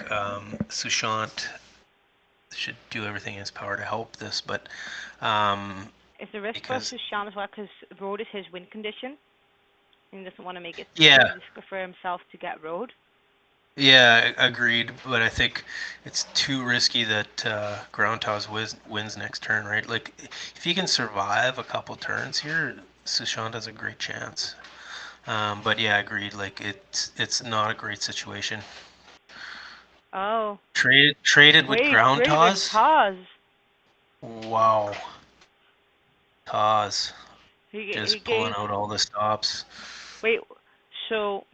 Sushant should do everything in his power to help this, but It's a risk for because Sushan as well because road is his win condition. And he doesn't want to make it too yeah, difficult for himself to get road. yeah, agreed. But I think it's too risky that Groundhouse wins next turn, right? Like if he can survive a couple turns here, Sushant has a great chance. But yeah, agreed. Like it's not a great situation. Oh, Traded with wait, ground trade with toss. Taz. Wow, Taz He just pulling gave out all the stops. wait. So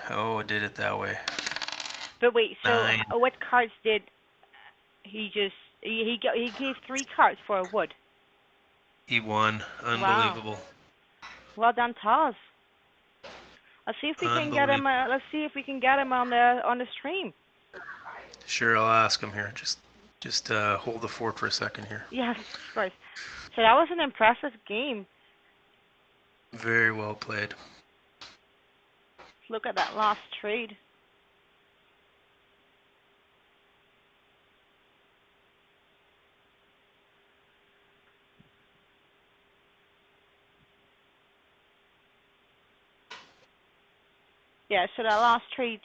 Oh, did it that way. but wait. So 9. what cards did he just He gave three cards for a wood. He won. Wow. Unbelievable. Well done, Taz. Let's see if we can get him. Unbelievable. Let's see if we can get him on the stream. Sure, I'll ask him here. Just hold the fort for a second here. Yes, of course. So that was an impressive game. Very well played. Look at that last trade. Yeah, so that last trade,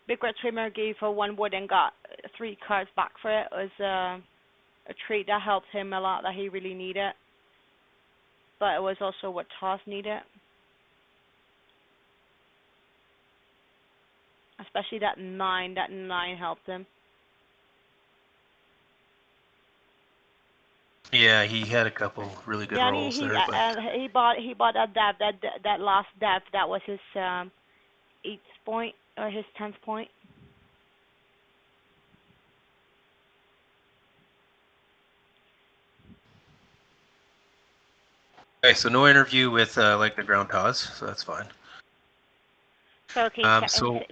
Big Red Swimmer gave her one wood and got three cards back for it. It was a trade that helped him a lot that he really needed, but it was also what Toss needed, especially that nine. That nine helped him. Yeah, he had a couple really good Yeah, and rolls there, but he bought that dev that last dev that was his eighth point or his 10th point. okay. So no interview with like the ground toss, so that's fine. So okay,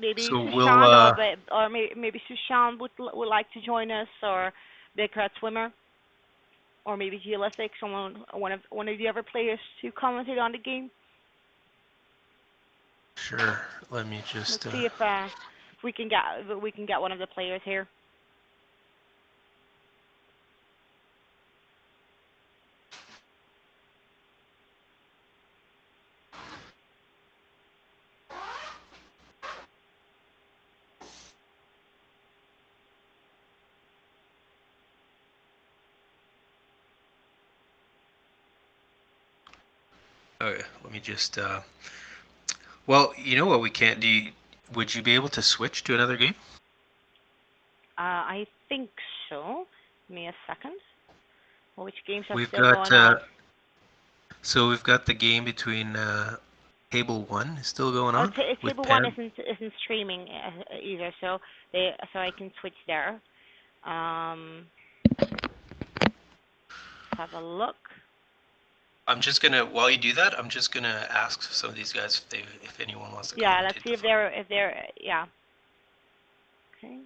maybe So we'll Sushan or maybe Sushan would like to join us, or Big Red Swimmer, or maybe Geolistic, one of the other players who commented on the game. sure. Let me Let's just see if we can get one of the players here. okay. Let me just well, you know what we can't do? Would you be able to switch to another game? I think so. Give me a second. Well, which games are We've still got going on? so we've got the game between Table One is still going Oh, on with table one Pan. isn't streaming either, so I can switch there. Um, let's have a look. I'm just gonna while you do that, I'm just gonna ask some of these guys if anyone wants to Yeah, let's commentate see the final. if they're yeah. Okay.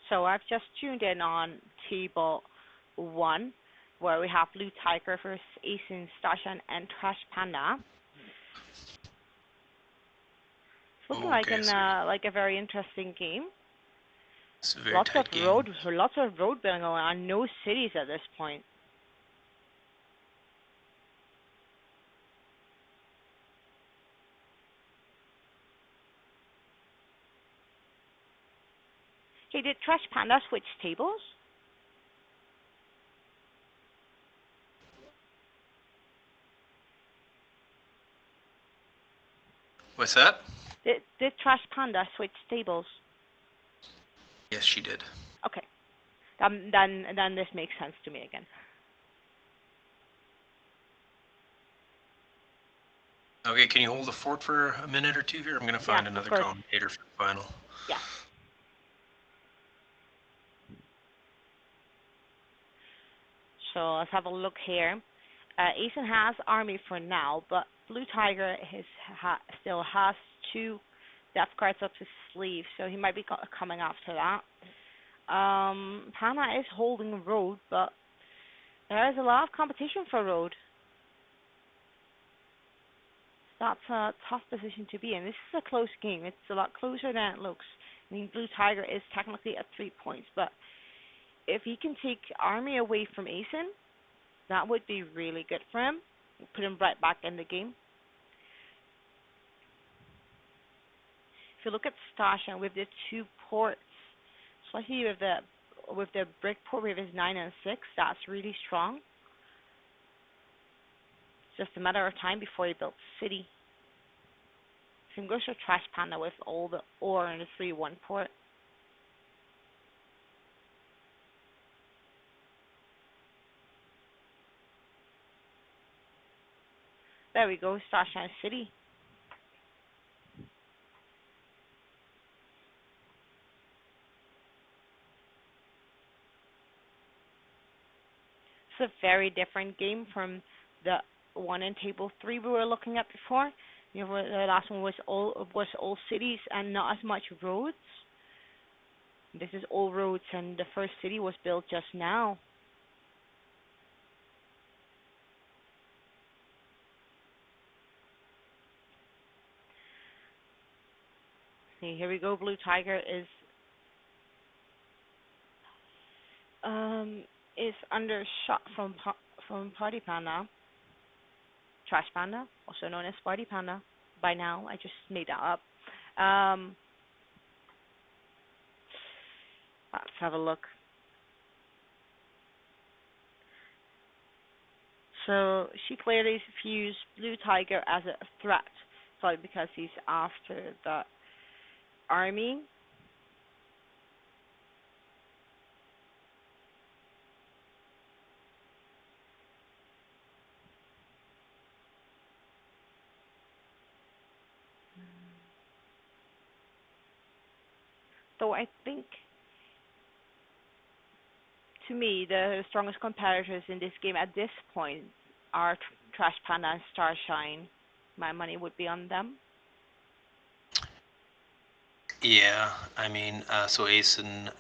So I've just tuned in on table one, where we have Blue Tiger versus Asen, Stashan, and Trash Panda. It's looking Okay, so like a very interesting game. it's a very tight game. Lots of road building going on. No cities at this point. Hey, did Trash Panda switch tables? What's that? Did Trash Panda switch tables? Yes, she did. Okay, then this makes sense to me again. Okay, can you hold the fort for a minute or two here? I'm gonna Yes, find of another course. commentator for the final. Yes. So let's have a look here. Ethan has army for now, but Blue Tiger still has two death cards up his sleeve, so he might be coming after that. Pana is holding road, but there is a lot of competition for road. That's a tough position to be in. This is a close game. It's a lot closer than it looks. I mean, Blue Tiger is technically at 3 points, but if he can take Army away from Asen, that would be really good for him. Put him right back in the game. If you look at Stasha with the 2 ports, especially with the brick port with his 9 and 6, that's really strong. It's just a matter of time before he builds city. So he goes to Trash Panda with all the ore and the 3-1 port. There we go, Starshine City. It's a very different game from the one in table 3 we were looking at before. You know, the last one was all cities and not as much roads. This is all roads, and the first city was built just now. See, here we go. Blue Tiger is under shot from Party Panda, Trash Panda, also known as Party Panda. By now, I just made that up. Let's have a look. So she clearly views Blue Tiger as a threat, probably because he's after the army. So I think, to me, the strongest competitors in this game at this point are Trash Panda and Starshine. My money would be on them. Yeah, I mean, so Asen,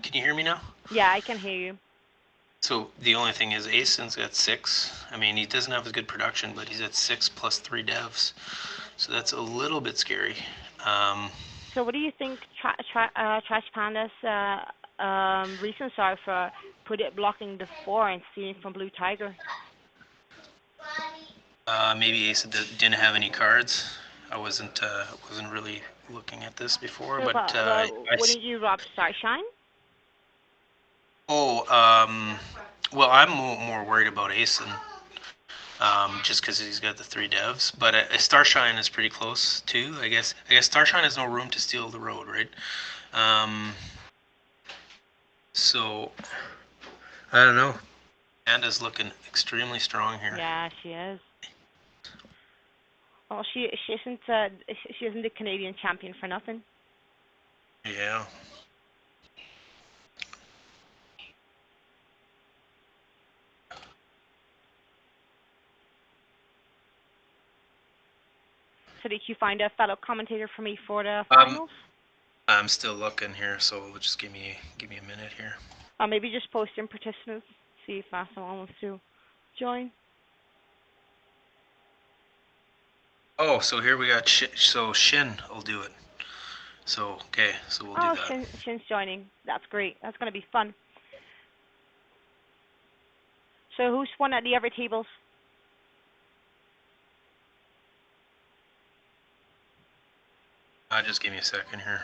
can you hear me now? Yeah, I can hear you. So the only thing is Asen's got 6. I mean, he doesn't have as good production, but he's at 6 plus 3 devs. So that's a little bit scary. So what do you think Trash Panda's reasons are for blocking the 4 and stealing from Blue Tiger? Maybe Asen didn't have any cards. I wasn't really looking at this before, So, but wouldn't you rob Starshine? oh, well, I'm more worried about Asen, just because he's got the 3 devs. But Starshine is pretty close too. I guess Starshine has no room to steal the road, right? Um, so I don't know. Panda's looking extremely strong here. Yeah, she is. Well, she isn't the Canadian champion for nothing. Yeah. So did you find a fellow commentator for me for the Um, finals? I'm still looking here, so just give me a minute here. Or maybe just post in participants, see if someone wants to join. Oh, so here we got so Shin will do it. So okay, so we'll do Oh, that. Shin's joining. That's great. That's gonna be fun. So who's won at the other tables? Just give me a second here.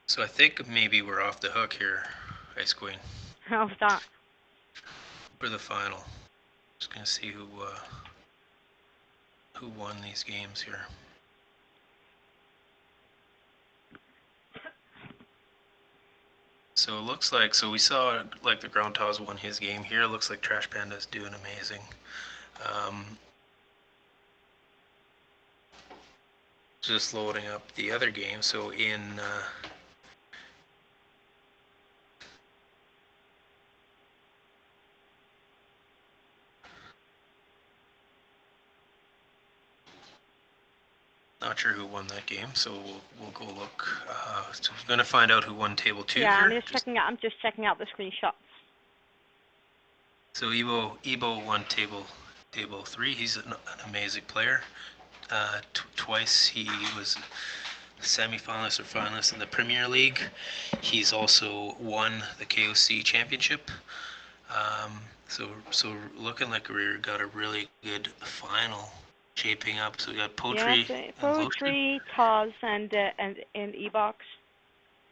So I think maybe we're off the hook here, Ice Queen, How's that? for the final. Just gonna see who won these games here. So it looks like we saw like the Ground Toss won his game here. It looks like Trash Panda's doing amazing. Um, just loading up the other game. So sure who won that game, so we'll go look. So we're gonna find out who won table two Yeah, I'm here. just checking out. I'm just checking out the screenshots. So Ebo won table three. He's an amazing player. Twice he was semi-finalist or finalist in the Premier League. He's also won the KoC championship. So looking like we got a really good final shaping up. So we got Yeah, Poetry so and Lotion poetry, Taz, and Ebox.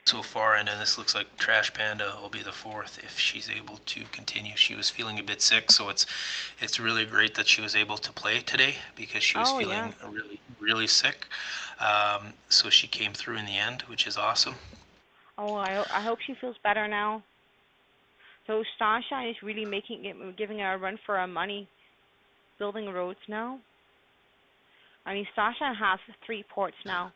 so far, and then this looks like Trash Panda will be the fourth if she's able to continue. She was feeling a bit sick, so it's really great that she was able to play today because she was Oh yeah. feeling really sick. So she came through in the end, which is awesome. Oh, I hope she feels better now. So Starshine is really making it, giving her a run for her money, building roads now. I mean, Starshine has 3 ports now.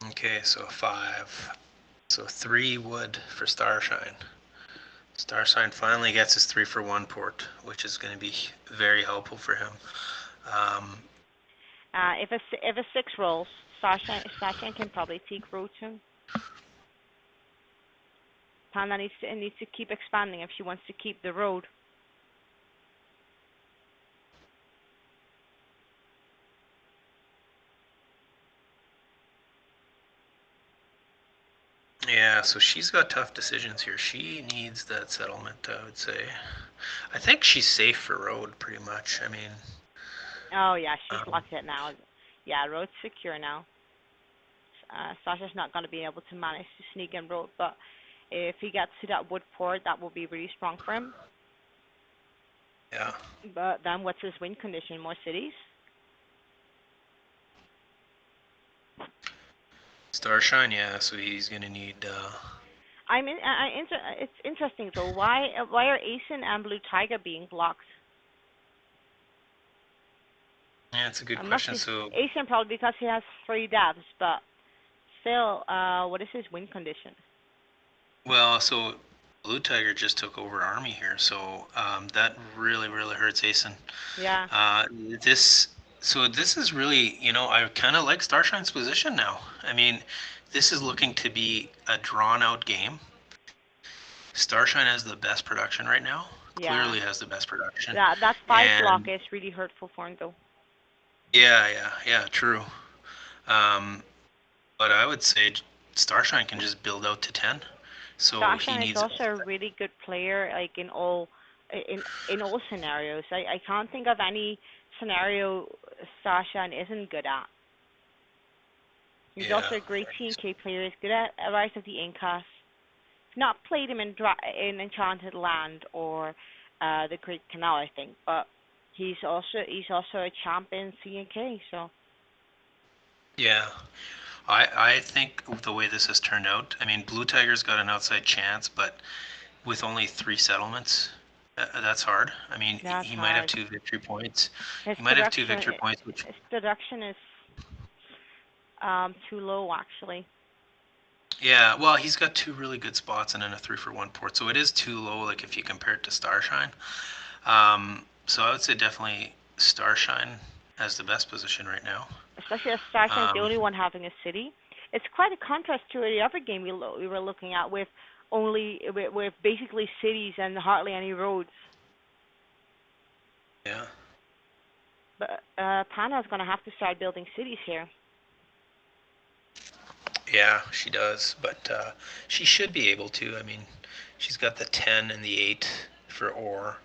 Okay, so five. So 3 wood for Starshine. Starshine finally gets his 3-for-1 port, which is going to be very helpful for him. Um, If a 6 rolls, Starshine can probably take road soon. Panda needs to keep expanding if she wants to keep the road. yeah, so she's got tough decisions here. She needs that settlement, I would say. I think she's safe for road, pretty much. I mean, Oh yeah, she's um, locked it now. Yeah, road's secure now. Sasha's not going to be able to manage to sneak in road, but if he gets to that wood port, that will be really strong for him. yeah. But then what's his win condition? More cities? Starshine, yeah, so he's going to need. It's interesting though. Why are Asen and Blue Tiger being blocked? Yeah, it's a good It must question. be So, Asen probably because he has 3 devs, but still, what is his win condition? well, so Blue Tiger just took over Army here, so that really hurts Asen. Yeah, Uh, this so this is really, I kind of like Starshine's position now. I mean, this is looking to be a drawn out game. Starshine has the best production right now. yeah. Clearly has the best production. That 5 block And is really hurtful for him though. yeah, true. Um, but I would say Starshine can just build out to 10. So he Starshine is needs also a really good player, like in all scenarios. I can't think of any scenario Starshine isn't good at. He's yeah. also a great TNK player. He's good at Rise of the Incas. Not played him in Enchanted Land or the Great Canal, I think, but he's also a champion CNK. So Yeah. I think the way this has turned out, I mean, Blue Tiger's got an outside chance, but with only 3 settlements, that's hard. I mean, that's he might have hard. 2 victory points. His He might have two production victory points, which, his production is too low actually. yeah, well, he's got 2 really good spots and then a 3-for-1 port, so it is too low, like if you compare it to Starshine. So I would say definitely Starshine has the best position right now. Especially as Starshine's the Um, only one having a city. It's quite a contrast to the other game we were looking at with with basically cities and hardly any roads. yeah, But Panda's gonna have to start building cities here. yeah, she does, but she should be able to. I mean, she's got the 10 and the 8 for ore.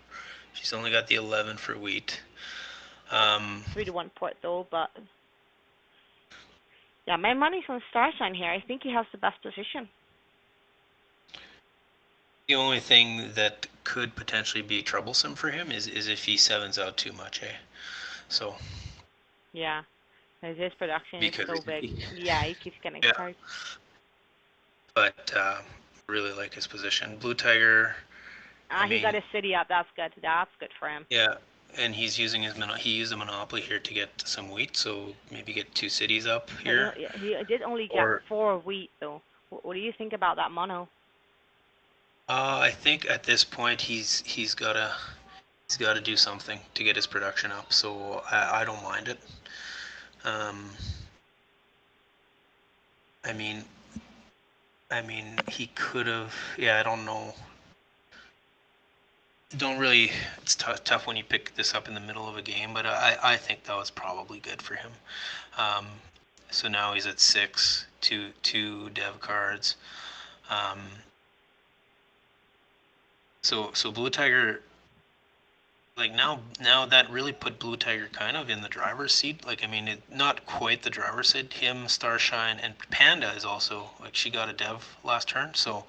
She's only got the 11 for wheat. Um, 3 to 1 port though, but yeah, my money's on Starshine here. I think he has the best position. the only thing that could potentially be troublesome for him is if he sevens out too much, eh? So Yeah, 'cause his production is because so big. Yeah, he keeps getting yeah, charged. but really like his position. Blue Tiger, I He got mean, his city up. That's good. That's good for him. yeah, and he's using he used a monopoly here to get some wheat, so maybe get 2 cities up But here, he did only get or 4 wheat though. What do you think about that mono? I think at this point he's gotta He's got to do something to get his production up, so I don't mind it. Um, I mean, he could have. Yeah, I don't know. Don't really. It's tough when you pick this up in the middle of a game, but I think that was probably good for him. Um, so now he's at 6, two dev cards. Um, so Blue Tiger, like now that really put Blue Tiger kind of in the driver's seat. Like I mean, not quite the driver's seat. Him, Starshine, and Panda is also like she got a dev last turn, so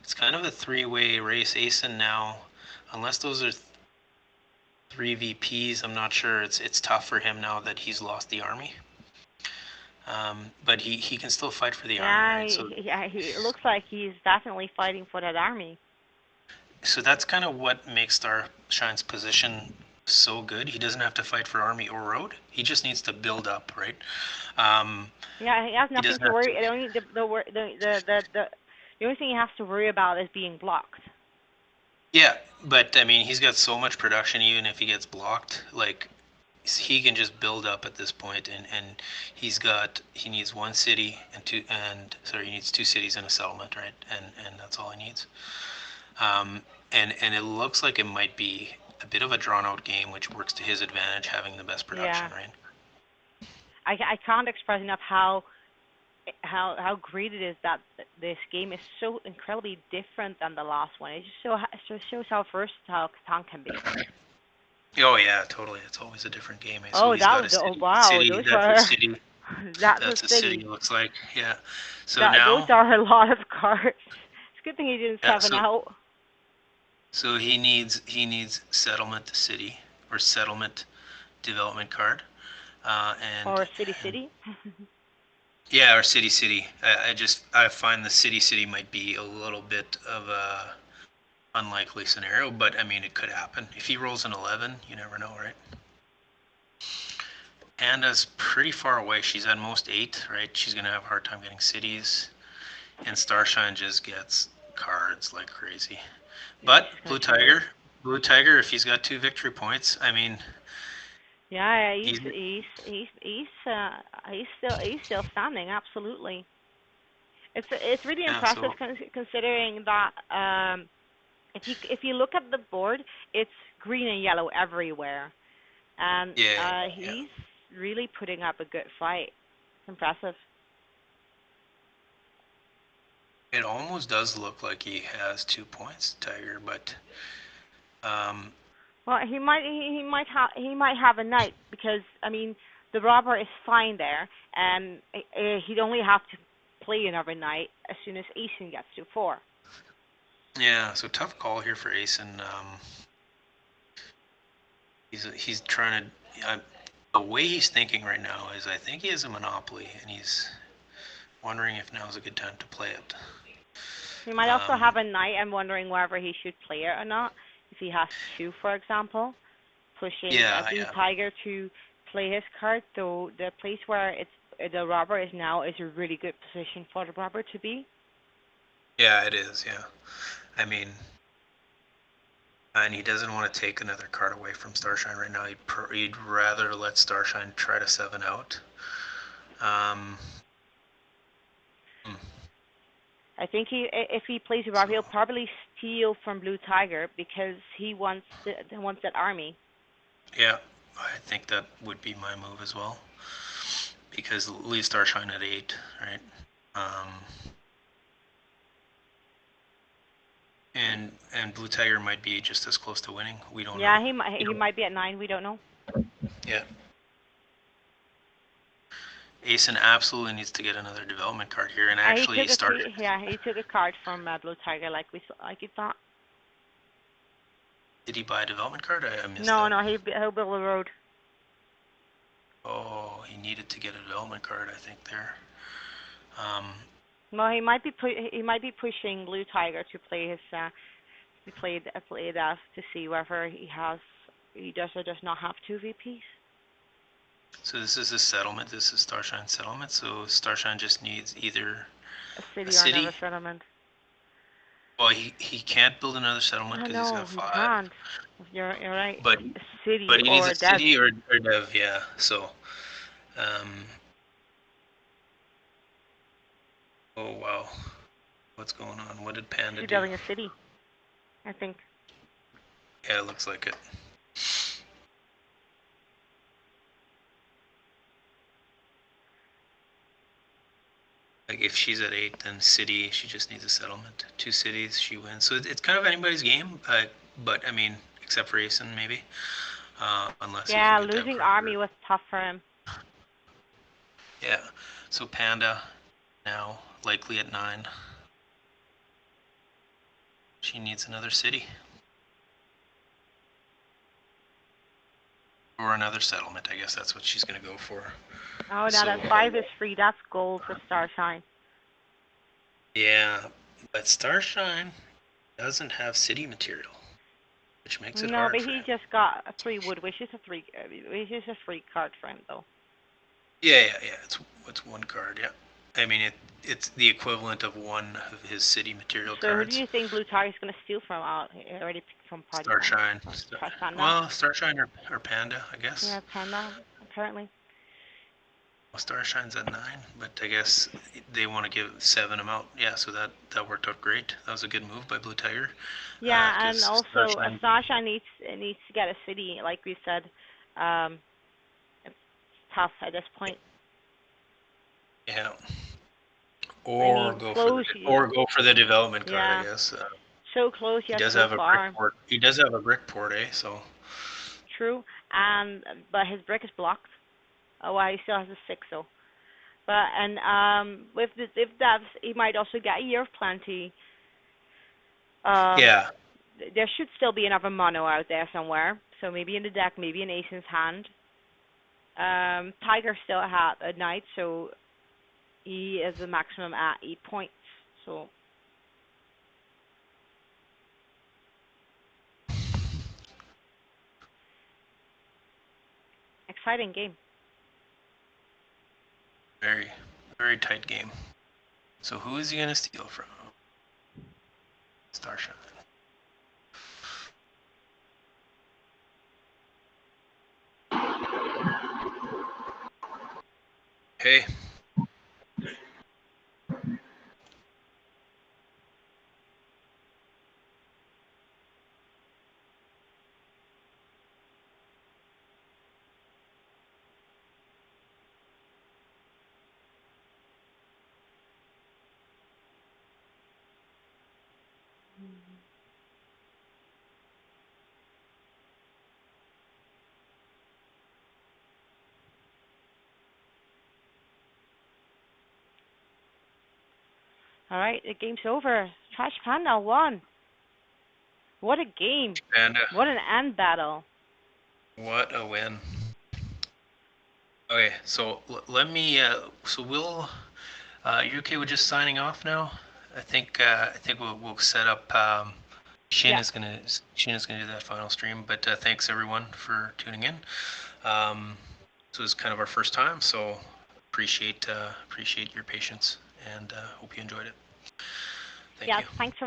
it's kind of a three-way race. Asen now, unless those are three VPs, I'm not sure. It's tough for him now that he's lost the army. But he can still fight for the army, Yeah, right? So it looks like he's definitely fighting for that army. that's kind of what makes Starshine's position so good. He doesn't have to fight for army or road. He just needs to build up, right? Um, Yeah, he has he nothing doesn't to have worry. to. The only thing he has to worry about is being blocked. Yeah, but I mean, he's got so much production. Even if he gets blocked, like he can just build up at this point, and he needs one city and two and sorry, he needs two cities and a settlement, right? And that's all he needs. And it looks like it might be a bit of a drawn out game, which works to his advantage, having the best production, Yeah, right? I can't express enough how great it is that this game is so incredibly different than the last one. Just shows how versatile Catan can be. Oh yeah, totally. It's always a different game. Eh? So Oh, he's that got was a oh city. wow, City. those That's a were city. that's a That's a city. city. Looks like yeah. So That those now are a lot of cards. It's a good thing he didn't yeah. seven So out so he needs settlement city or settlement development card. or And city. yeah, or city. I find the city might be a little bit of a unlikely scenario, but I mean it could happen. If he rolls an 11, you never know, right? Anna's pretty far away. She's at most 8, right? She's gonna have a hard time getting cities, and Starshine just gets cards like crazy. Yeah, But she's gonna choke. Blue Tiger, if he's got 2 victory points, I mean, Yeah, he's he's still standing. Absolutely. It's really yeah. impressive So considering that if you look at the board, it's green and yellow everywhere, and yeah, yeah. he's really putting up a good fight. It's impressive. It almost does look like he has 2 points, Tiger, but um, Well, he might have a knight because I mean the robber is fine there, and he'd only have to play another knight as soon as Asen gets to 4. yeah. So tough call here for Ace, and he's trying to. The way he's thinking right now is, I think he has a monopoly, and he's wondering if now is a good time to play it. He might also Um, have a knight and wondering whether he should play it or not. If he has 2, for example, pushing a yeah, blue yeah, tiger to play his card. So the place where the robber is now is a really good position for the robber to be. yeah. It is, yeah. I mean, and he doesn't want to take another card away from Starshine right now. He'd rather let Starshine try to 7 out. Um, hmm, I think if he plays a robber, so he'll probably steal from blue tiger because he wants that army. yeah, I think that would be my move as well, because leave Starshine at 8, right? Um, and Blue Tiger might be just as close to winning. We don't know. Yeah, he might be at 9. We don't know. Yeah. Asen absolutely needs to get another development card here, and He actually took a start. he took a card from blue tiger like he thought. Did he buy a development card? I missed No, that. no, he'll build a road. Oh, he needed to get a development card, I think there. Um, Well, he might be pushing Blue Tiger to play his play that to see whether he does or does not have 2 VPs. so this is a settlement. This is Starshine settlement. So Starshine just needs either A a city or another city. settlement. Well, he can't build another settlement Oh because he's no, got he 5. can't. You're right. But A city but he needs or a a dev. city or dev, yeah. So, um, oh wow, what's going on? What did Panda She's do? building a city, I think. Yeah, it looks like it. Like if she's at 8, then city, she just needs a settlement. 2 cities, she wins. So it's kind of anybody's game. But I mean, except for Asen maybe, unless he's a Yeah, good losing temper. army was tough for him. Yeah. So Panda now likely at 9. She needs another city or another settlement. I guess that's what she's going to go for. Oh, now So that 5 is free. That's gold for Starshine. yeah, but Starshine doesn't have city material, which makes it No, hard but for he him. just got a 3 wood, which is a free card for him though. Yeah. It's 1 card. Yeah, I mean it's the equivalent of 1 of his city material So who do cards. you think Blue Tiger's gonna steal from out? He already picked from Party Panda Starshine. or Trash Panda. Well, Starshine or Panda, I guess. Yeah, Panda apparently. Well, Starshine's at 9, but I guess they want to give 7 him out. Yeah, so that worked out great. That was a good move by Blue Tiger, Yeah, and because also Starshine. Starshine needs to get a city, like we said. Um, it's tough at this point. Yeah. I mean, close. Or go for the development card, I Yeah, guess. so close He yet does so have a brick far. port. He does have a brick port, eh? So True, and but his brick is blocked. Oh, well, he still has a 6 though. But and with this, if that's, he might also get a year of plenty. Um, yeah, there should still be another mono out there somewhere. So maybe in the deck, maybe in Asen's hand. Tiger still had a knight, so he is the maximum at 8 points. So exciting game. very very tight game. So who is he gonna steal from? Starshine. Hey, All right, the game's over. Trash Panda won. What a game! Panda, What an end battle. what a win. Okay, so let me. So we'll. You okay with just signing off now? I think we'll set up. Yeah. Sheena's gonna do that final stream. But thanks everyone for tuning in. Um, this was kind of our first time, so appreciate your patience and hope you enjoyed it. Thank Yes. you. Thanks for